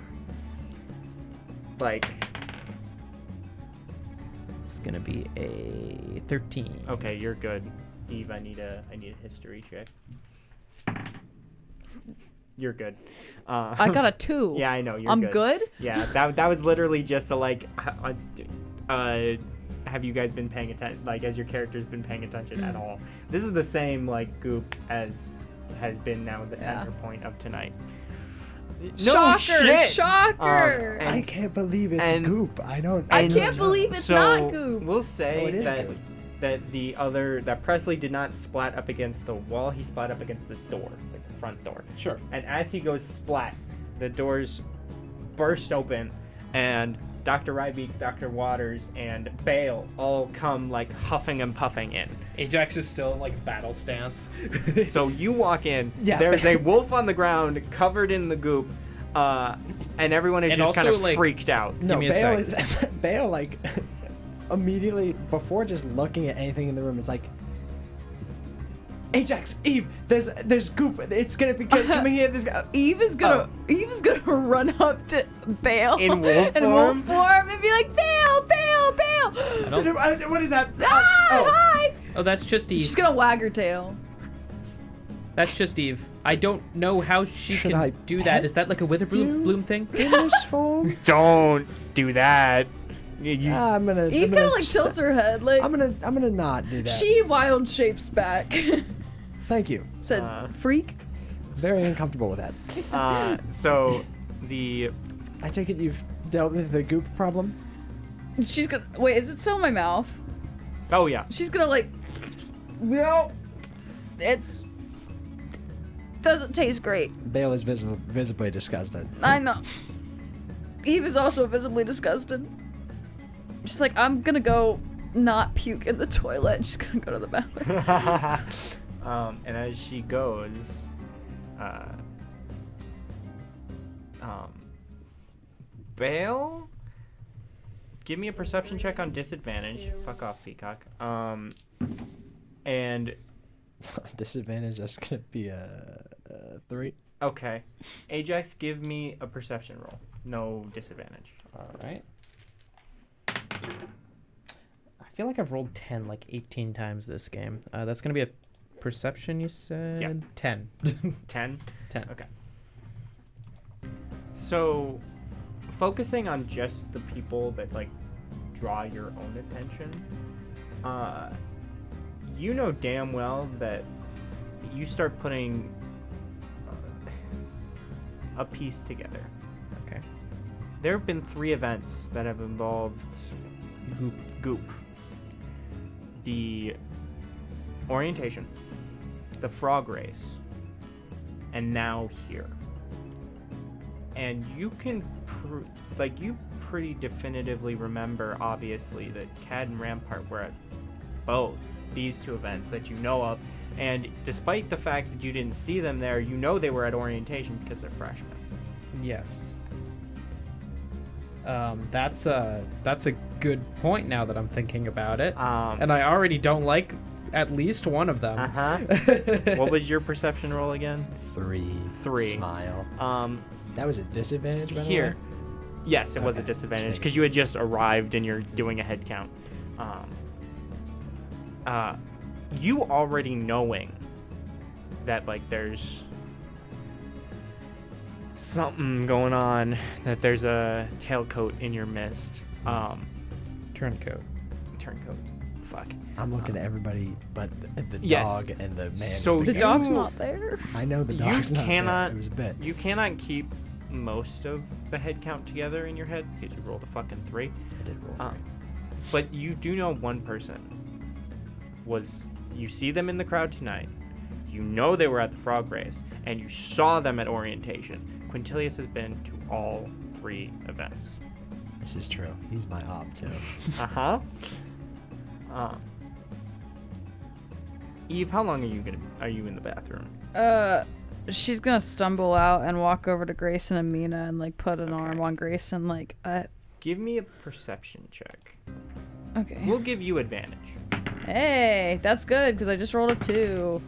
It's gonna be a 13. Okay, you're good. Eve, I need a history check. You're good. I got a 2. Yeah, I know. You're I'm good. good? Yeah, that was literally just a have you guys been paying attention? As your character's been paying attention at all? This is the same goop as has been now the center point of tonight. Shocker! Shit! Shocker! I can't believe it's goop. I can't believe it's not goop. We'll say it is that goop. that Presley did not splat up against the wall. He splat up against the door, the front door. Sure. And as he goes splat, the doors burst open, and Dr. Rybeek, Dr. Waters, and Bale all come huffing and puffing in. Ajax is still in battle stance. So you walk in. Yeah. There's a wolf on the ground covered in the goop, and everyone is And just kind also, of freaked out. No, me a Bale sec. Bale immediately before just looking at anything in the room is Ajax, Eve, there's goop. It's gonna be coming here. Eve is gonna run up to Bale In wolf in form? wolf form and be like, Bale, Bale, Bale. What is that? Hi. Oh, that's just Eve. She's gonna wag her tail. That's just Eve. I don't know how she Should can I do pet that. Is that a wither you? bloom thing? In this form? Don't do that. I'm gonna. Eve kind of tilts her head I'm gonna not do that. she wild shapes back. Thank you. Said freak. Very uncomfortable with that. So I take it you've dealt with the goop problem. She's gonna wait. Is it still in my mouth? oh yeah. She's gonna it's doesn't taste great. Bale is visibly disgusted. I know. Eve is also visibly disgusted. She's like, I'm gonna go not puke in the toilet. She's gonna go to the bathroom. And as she goes, Bale, give me a perception check on disadvantage. Fuck off, Peacock. And Disadvantage, that's going to be a 3. Okay. Ajax, give me a perception roll. No disadvantage. All right. I feel like I've rolled 10 like 18 times this game. That's going to be a perception, you said? Yeah. 10. 10? 10. Okay. So, focusing on just the people that, like, draw your own attention, you know damn well that you start putting a piece together. Okay. There have been 3 events that have involved Goop. The orientation, the frog race, and now here. And you can, you pretty definitively remember, obviously, that Cad and Rampart were at both these 2 events that you know of. And despite the fact that you didn't see them there, you know they were at orientation because they're freshmen. Yes. That's a good point now that I'm thinking about it. And I already don't like at least one of them. What was your perception roll again? 3. Smile. That was a disadvantage, by the way? Here. Yes, it was a disadvantage because you had just arrived and you're doing a head count. You already knowing that, like, there's something going on, that there's a tailcoat in your midst. Turncoat. Fuck. I'm looking at everybody but the Yes. dog and the man. So with The gun. dog's not there. I know the dog's not cannot- there. It was a bit. You cannot keep most of the head count together in your head because you rolled a fucking 3. I did roll 3. But you do know one person was, you see them in the crowd tonight, you know they were at the frog race, and you saw them at orientation. Quintilius has been to all 3 events. This is true. He's my op, too. Eve, how long are you in the bathroom? She's gonna stumble out and walk over to Grayson and Mina and like put an arm on Grayson, like, Give me a perception check. okay. We'll give you advantage. Hey, that's good because I just rolled a 2.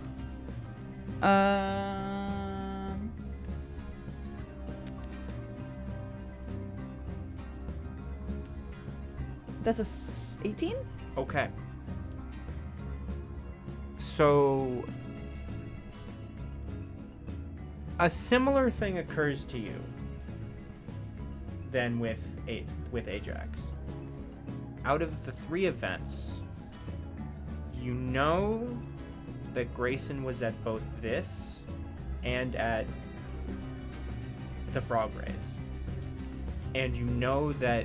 That's a 18? Okay. So, a similar thing occurs to you than with Ajax. Out of the 3 events, you know that Grayson was at both this and at the frog race. And you know that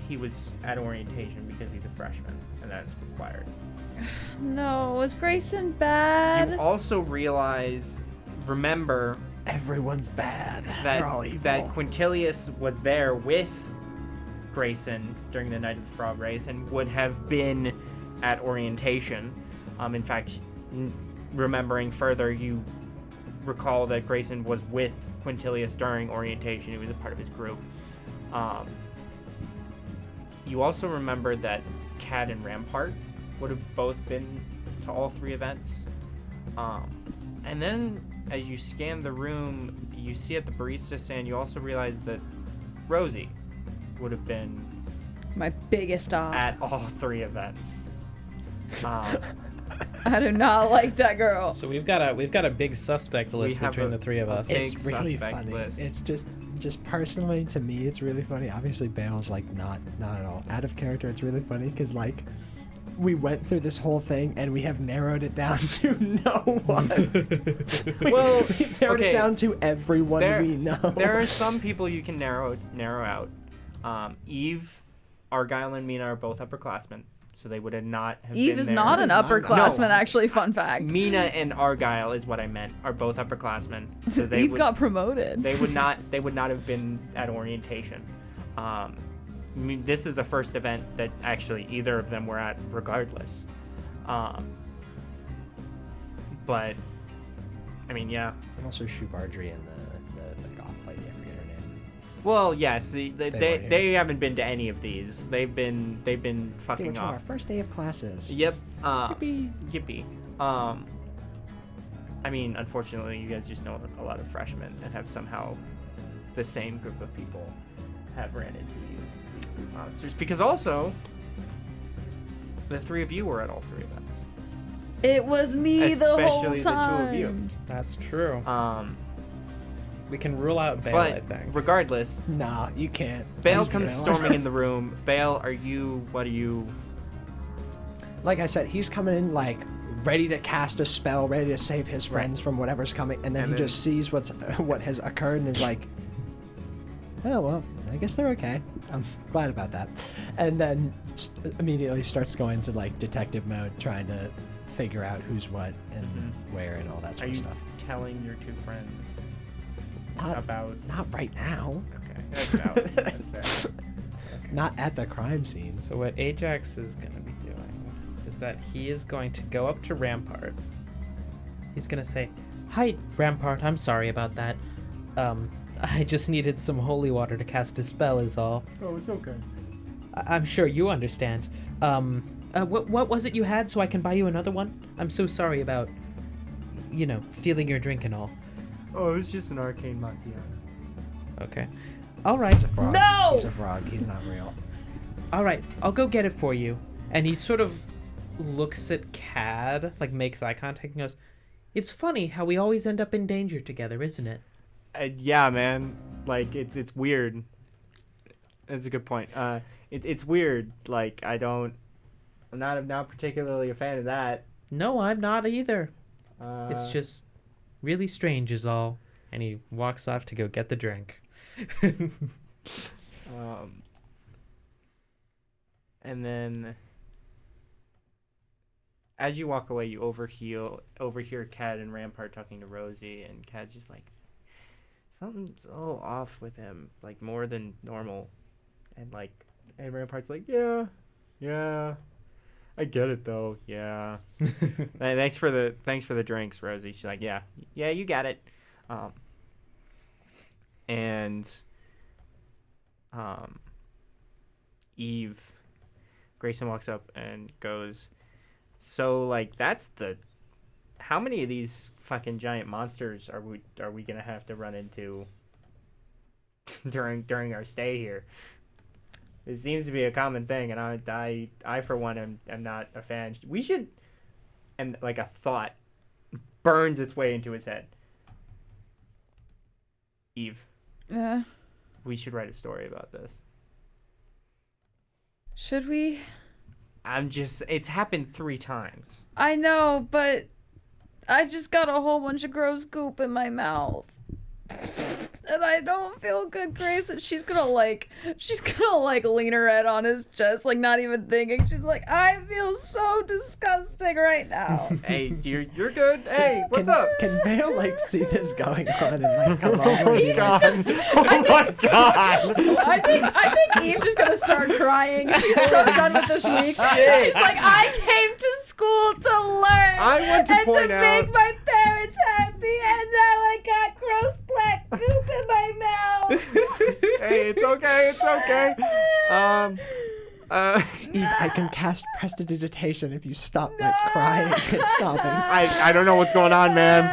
he was at orientation because he's a freshman, and that's required. No, was Grayson bad? You also remember Everyone's bad. They're all evil. that Quintilius was there with Grayson during the night of the frog race and would have been at orientation. In fact, remembering further, you recall that Grayson was with Quintilius during orientation. He was a part of his group. You also remember that Cad and Rampart would have both been to all 3 events. And then as you scan the room, you see at the barista stand, you also realize that Rosie would have been My biggest op. at all 3 events. I do not like that girl. So we've got a big suspect list have between a- the 3 of a us. big It's really suspect funny. list. It's just personally to me, it's really funny. Obviously, Bale's like not at all out of character. It's really funny because like we went through this whole thing and we have narrowed it down to no one. Well, We've narrowed it down to everyone we know. There are some people you can narrow out. Eve, Argyle, and Mina are both upperclassmen, so they would have not have Eve been is there. not an No. upperclassman, actually. Fun fact. Mina and Argyle is what I meant. Are both upperclassmen, so they Eve would got promoted. they would not have been at orientation. I mean, this is the first event that actually either of them were at, regardless. But I mean, yeah. And also Shuvardri and the goth lady, I forget her name. Well, yes, weren't they haven't been to any of these. They've been They were fucking to off. our first day of classes. Yep. Yippee. Yippee. I mean, unfortunately, you guys just know a lot of freshmen and have somehow the same group of people have ran into these group monsters. Because also, the three of you were at all three events. It was me the whole Especially the time. two of you. That's true. We can rule out Bale, But I think. regardless, Nah, you can't. Bale That's comes Bale. storming in the room. Bale, what are you? Like I said, he's coming in like ready to cast a spell, ready to save his friends from whatever's coming, and then he just sees what has occurred and is like, oh well, I guess they're okay. I'm glad about that. And then immediately starts going to like detective mode, trying to figure out who's what and where and all that Are sort you of stuff. telling your two friends Not, about? not right now. Okay, that's valid. That's fair. Not at the crime scene. So what Ajax is going to be doing is that he is going to go up to Rampart. He's going to say, "Hi, Rampart, I'm sorry about that. I just needed some holy water to cast a spell is all. Oh, it's okay. I'm sure you understand. What was it you had so I can buy you another one? I'm so sorry about, stealing your drink and all." Oh, it's just an arcane macchiato. Okay. All right. He's a frog. No! He's a frog. He's not real. All right. I'll go get it for you. And he sort of looks at Cad, like makes eye contact and goes, "It's funny how we always end up in danger together, isn't it?" Yeah, man. Like it's weird. That's a good point. It's weird. Like I'm not particularly a fan of that. No, I'm not either. Uh, It's just really strange is all. And he walks off to go get the drink. And then as you walk away, you overhear Kat and Rampart talking to Rosie, and Kat's just like, something's a little off with him, like more than normal. And Rampart's like, yeah, I get it though, yeah. Thanks for the drinks, Rosie. She's like, yeah, you got it. Eve, Grayson walks up and goes, so how many of these fucking giant monsters are we gonna have to run into during our stay here? It seems to be a common thing, and I for one am not a fan. We should, and like a thought burns its way into his head. Eve, we should write a story about this. Should we? It's happened 3 times. I know, but I just got a whole bunch of gross goop in my mouth. And I don't feel good, Grace. And she's gonna lean her head on his chest, like not even thinking. She's like, I feel so disgusting right now. Hey, you're good. Hey, what's up? Can Bale see this going on and come over? Oh my god! Oh my god! I think Eve's just gonna start crying. She's so done with this week. Shit. She's like, I came to school to learn I want to and point to out. make my parents happy, and now I got gross black goop in my mouth. Hey, it's okay. Eve, I can cast prestidigitation if you stop crying and sobbing. I don't know what's going on, man.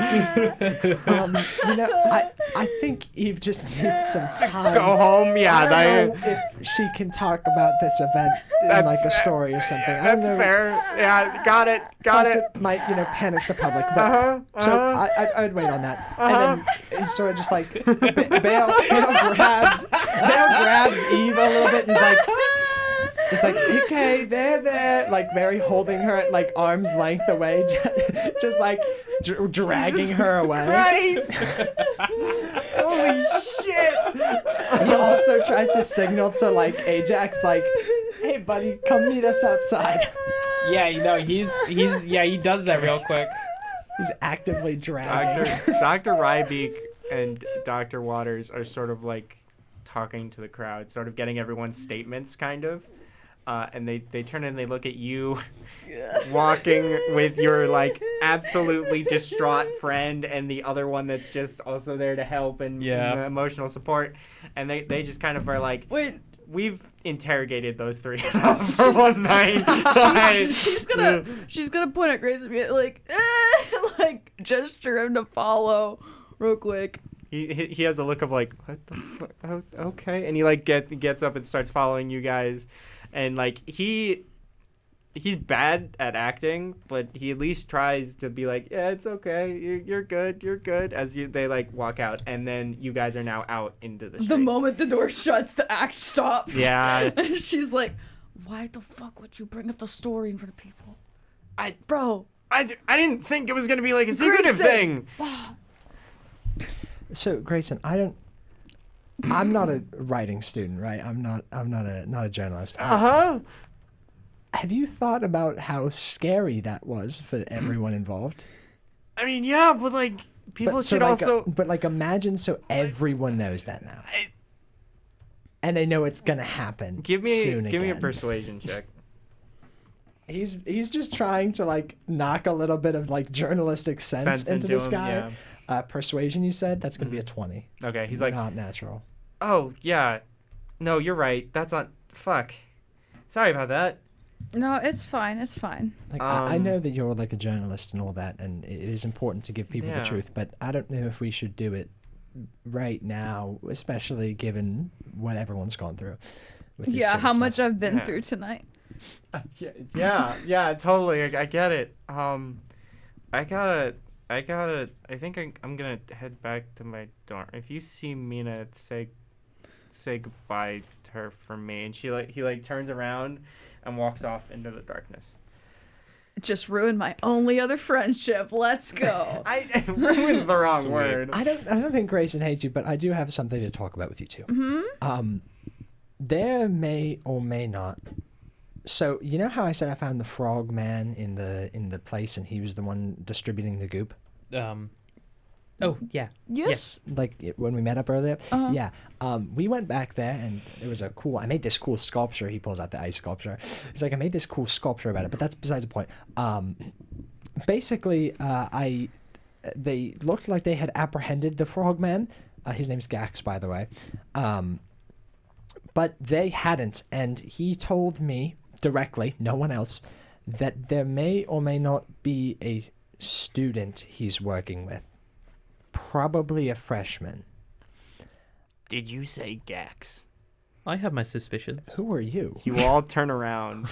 I think Eve just needs some time. Go home. Yeah, I don't know if she can talk about this event in That's a story or something. I don't That's know. fair. Yeah, got it. Plus it might, panic the public. But so I'd wait on that. And then he's sort of just like Bale grabs Eve a little bit. And he's like, okay, there, like very holding her at like arm's length away, just like dragging her away. Holy shit! He also tries to signal to like Ajax, like, hey buddy, come meet us outside. Yeah, he does that real quick. He's actively dragging. Dr. Rybeek and Dr. Waters are sort of like talking to the crowd, sort of getting everyone's statements, kind of. and they turn and they look at you walking with your like absolutely distraught friend and the other one that's just also there to help and emotional support, and they just kind of are like, Wait. We've interrogated those three for one night. She's gonna point at Grace and be like, like gesture him to follow, real quick. He has a look of like, what the fuck? Oh, okay, and he like gets up and starts following you guys, and like he's bad at acting, but he at least tries to be like, yeah, it's okay, you're good, as they like walk out, and then you guys are now out into the street. The moment the door shuts, the act stops. Yeah. And she's like, why the fuck would you bring up the story in front of people? I didn't think it was gonna be like a secretive thing. So Grayson, I'm not a writing student, right? I'm not a journalist. Have you thought about how scary that was for everyone involved? I mean, yeah, but like people should also. But like, imagine everyone knows that now, and they know it's gonna happen. Give me a persuasion check. He's just trying to like knock a little bit of like journalistic sense into this guy. Yeah. Persuasion, you said? That's gonna be a 20. Okay, he's like, not natural. Oh yeah, no, you're right. That's not. Fuck. Sorry about that. No, it's fine. It's fine. Like, I know that you're like a journalist and all that, and it is important to give people the truth, but I don't know if we should do it right now, especially given what everyone's gone through. Yeah, how much I've been through tonight. Yeah, totally. I get it. I think I'm gonna head back to my dorm. If you see Mina, say goodbye to her for me. And he turns around and walks off into the darkness. Just ruined my only other friendship. Let's go. Ruin's the wrong word. I don't think Grayson hates you, but I do have something to talk about with you two. Mm-hmm. There may or may not. So you know how I said I found the frog man in the place, and he was the one distributing the goop. Oh yeah. Yes. Like when we met up earlier. Uh-huh. Yeah. We went back there, and it was I made this cool sculpture. He pulls out the ice sculpture. He's like, I made this cool sculpture about it, but that's besides the point. Basically, they looked like they had apprehended the frogman. His name's Gax, by the way. But they hadn't, and he told me directly, no one else, that there may or may not be a student he's working with. Probably a freshman. Did you say Gax? I have my suspicions. Who are you? You all turn around,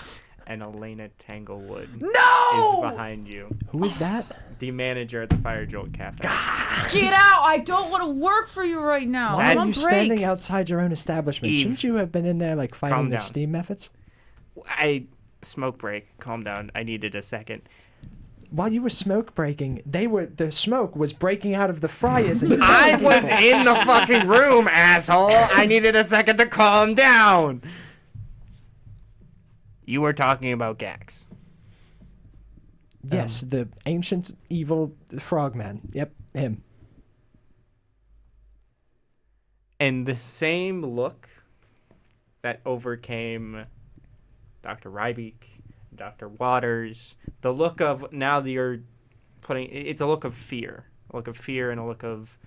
and Elena Tanglewood is behind you. Who is that? The manager at the Fire Jolt Cafe. Get out! I don't want to work for you right now. Why I'm are on you break. standing outside your own establishment? Eve. Shouldn't you have been in there like fighting Calm the down. steam methods? Smoke break. Calm down. I needed a second. While you were smoke breaking, the smoke was breaking out of the fryers. And I was in the fucking room, asshole. I needed a second to calm down. You were talking about Gax. Yes, the ancient evil frogman. Yep, him. And the same look that overcame Dr. Rybeek, Dr. Waters, the look of now that you're putting, it's a look of fear. A look of fear and a look of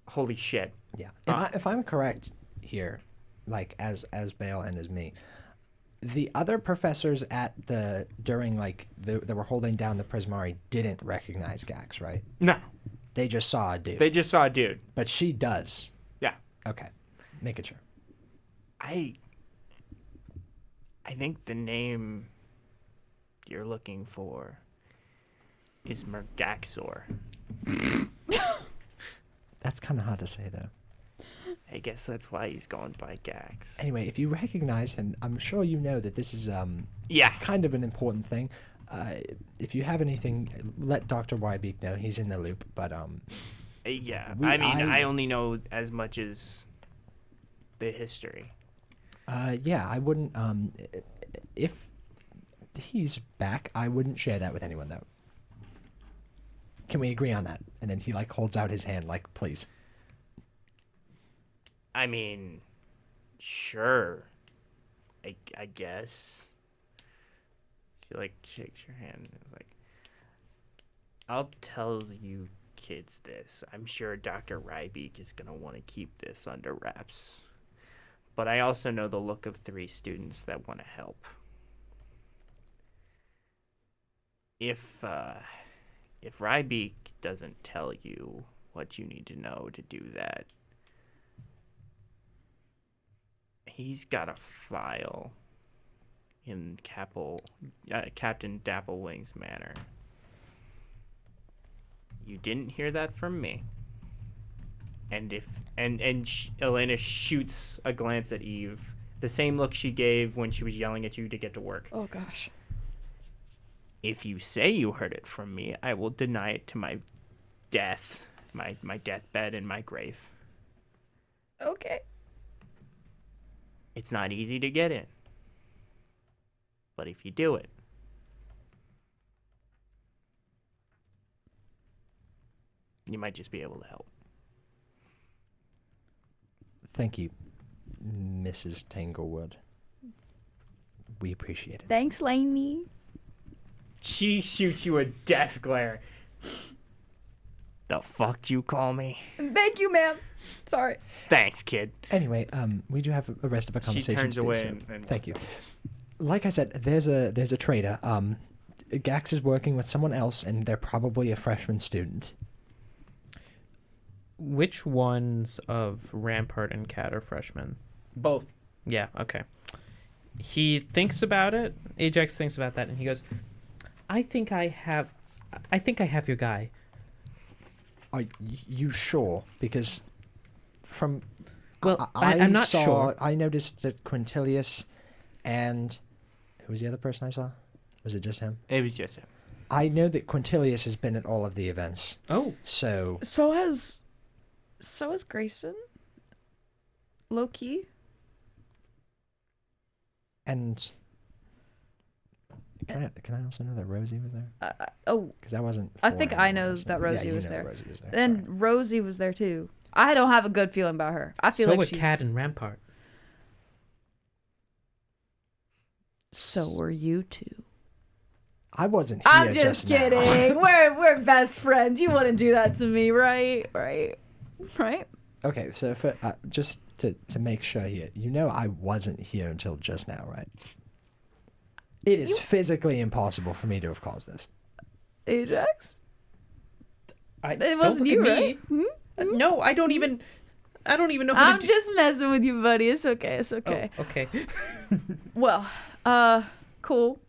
holy shit. Yeah. If I'm correct here, like as Bale and as me, the other professors during they were holding down the Prismari didn't recognize Gax, right? No. They just saw a dude. They just saw a dude. But she does. Yeah. Okay. Making sure. I think the name you're looking for is Mergaxor. That's kind of hard to say, though. I guess that's why he's going by Gax. Anyway, if you recognize him, I'm sure you know that this is Yeah. kind of an important thing. If you have anything, let Dr. Wybeek know. He's in the loop. But Yeah. I only know as much as the history. yeah, I wouldn't. If he's back, I wouldn't share that with anyone, though. Can we agree on that? And then he holds out his hand, please. I mean, sure. I guess. She like shakes your hand and is like, I'll tell you kids this. I'm sure Dr. Rybeek is going to want to keep this under wraps. But I also know the look of 3 students that want to help. If Rybeek doesn't tell you what you need to know to do that, he's got a file in Captain Dapplewing's manor. You didn't hear that from me. And Elena shoots a glance at Eve, the same look she gave when she was yelling at you to get to work. Oh gosh. If you say you heard it from me, I will deny it to my death, my deathbed in my grave. Okay. It's not easy to get in. But if you do it, you might just be able to help. Thank you, Mrs. Tanglewood. We appreciate it. Thanks, Lainey. She shoots you a death glare. The fuck you call me? Thank you, ma'am. Sorry. Thanks, kid. Anyway, we do have the rest of a She conversation turns to do, away so and thank you. walks off. Like I said, there's a trader. Gax is working with someone else, and they're probably a freshman student. Which ones of Rampart and Cat are freshmen? Both. Yeah, okay. He thinks about it. Ajax thinks about that, and he goes, I think I have your guy. Are you sure? Because from Well, I'm not sure. I noticed that Quintilius and who was the other person I saw? Was it just him? It was just him. I know that Quintilius has been at all of the events. Oh. So So has Grayson. Low key. and can I also know that Rosie was there? Oh, Because that wasn't. I think foreign I know anymore, that Rosie you was know there. Rosie was there. and sorry. Rosie was there too. I don't have a good feeling about her. I feel So like would she's. Cat and Rampart. So were you two. I wasn't here. I'm just now. kidding. we're best friends. You wouldn't do that to me, right? Right? Okay, so for, just to make sure here, you know I wasn't here until just now, right? It is physically impossible for me to have caused this. Ajax? It It wasn't you, right? No, I don't even know I'm just messing with you, buddy. It's okay. It's okay. Oh, okay. Well, cool.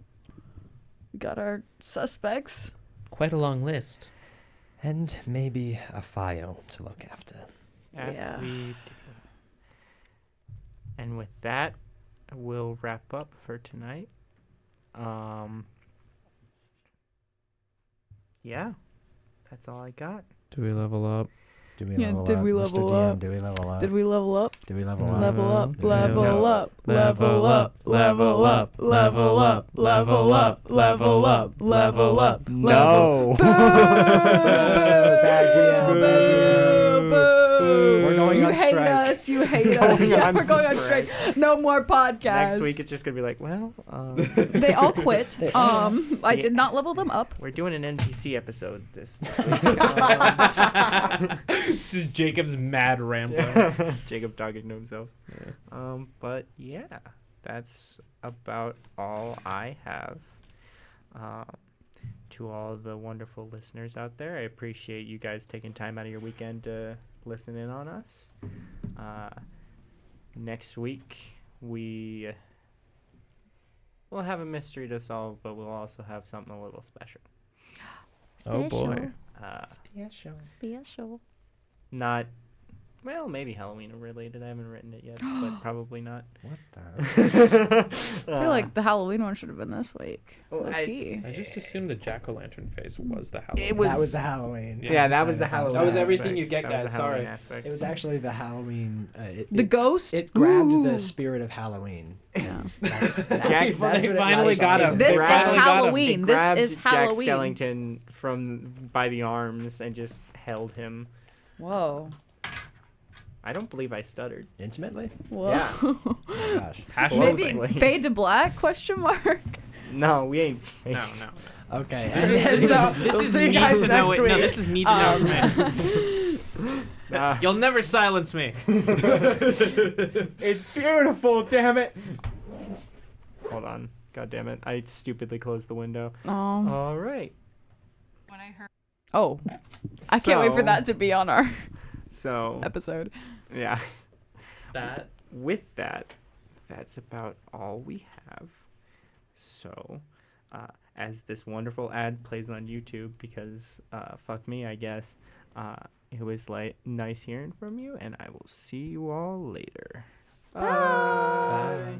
We got our suspects. Quite a long list. And maybe a file to look after. Yeah. We do. And with that, we'll wrap up for tonight. Yeah, that's all I got. Do we level up? Do we Yeah, level did up? we Mr. level DM, up? do we level up? Did we level up? Do we level up? Level up, Do we level up, level up, level up, level up, level up, level up, level up. No. Bad DM, bad DM. Boo. We're going You on hate strike. us. You hate us. Going Yeah, on we're going on strike. strike. No more podcasts. Next week it's just gonna be like, well, They all quit. I did not level them up. we're doing an NPC episode this This is Jacob's mad ramblings. Jacob talking to himself. But yeah, that's about all I have. To all the wonderful listeners out there, I appreciate you guys taking time out of your weekend to listen in on us. Next week we'll have a mystery to solve, but we'll also have something a little special. Oh boy. Special. Not, well, maybe Halloween related. I haven't written it yet, but probably not. What the? I feel like the Halloween one should have been this week. Well, Low-key. I just assumed the jack-o'-lantern face was the Halloween. It was- That was the Halloween. Yeah, that was the Halloween. That was everything aspect. you get, That was guys, the Halloween sorry. aspect. It was actually the Halloween. The ghost? It grabbed Ooh. the spirit of Halloween. Yeah. That's Jack- what they it finally was. got him. This They is finally got him. Halloween. It This grabbed is Jack Halloween. I don't believe I stuttered. Intimately? Whoa. Yeah. Oh my gosh. Passionately. Maybe Closely. fade to black? Question mark. No, we ain't. No. Okay. This we'll is see you need guys to know next it. week. No, this is need to know. Uh, You'll never silence me. It's beautiful, damn it. Hold on. God damn it. I stupidly closed the window. All right. Oh. I can't wait for So- that to be on our So, episode. yeah. That. With that, that's about all we have. So, as this wonderful ad plays on YouTube, because fuck me, I guess, it was like nice hearing from you, and I will see you all later. Bye.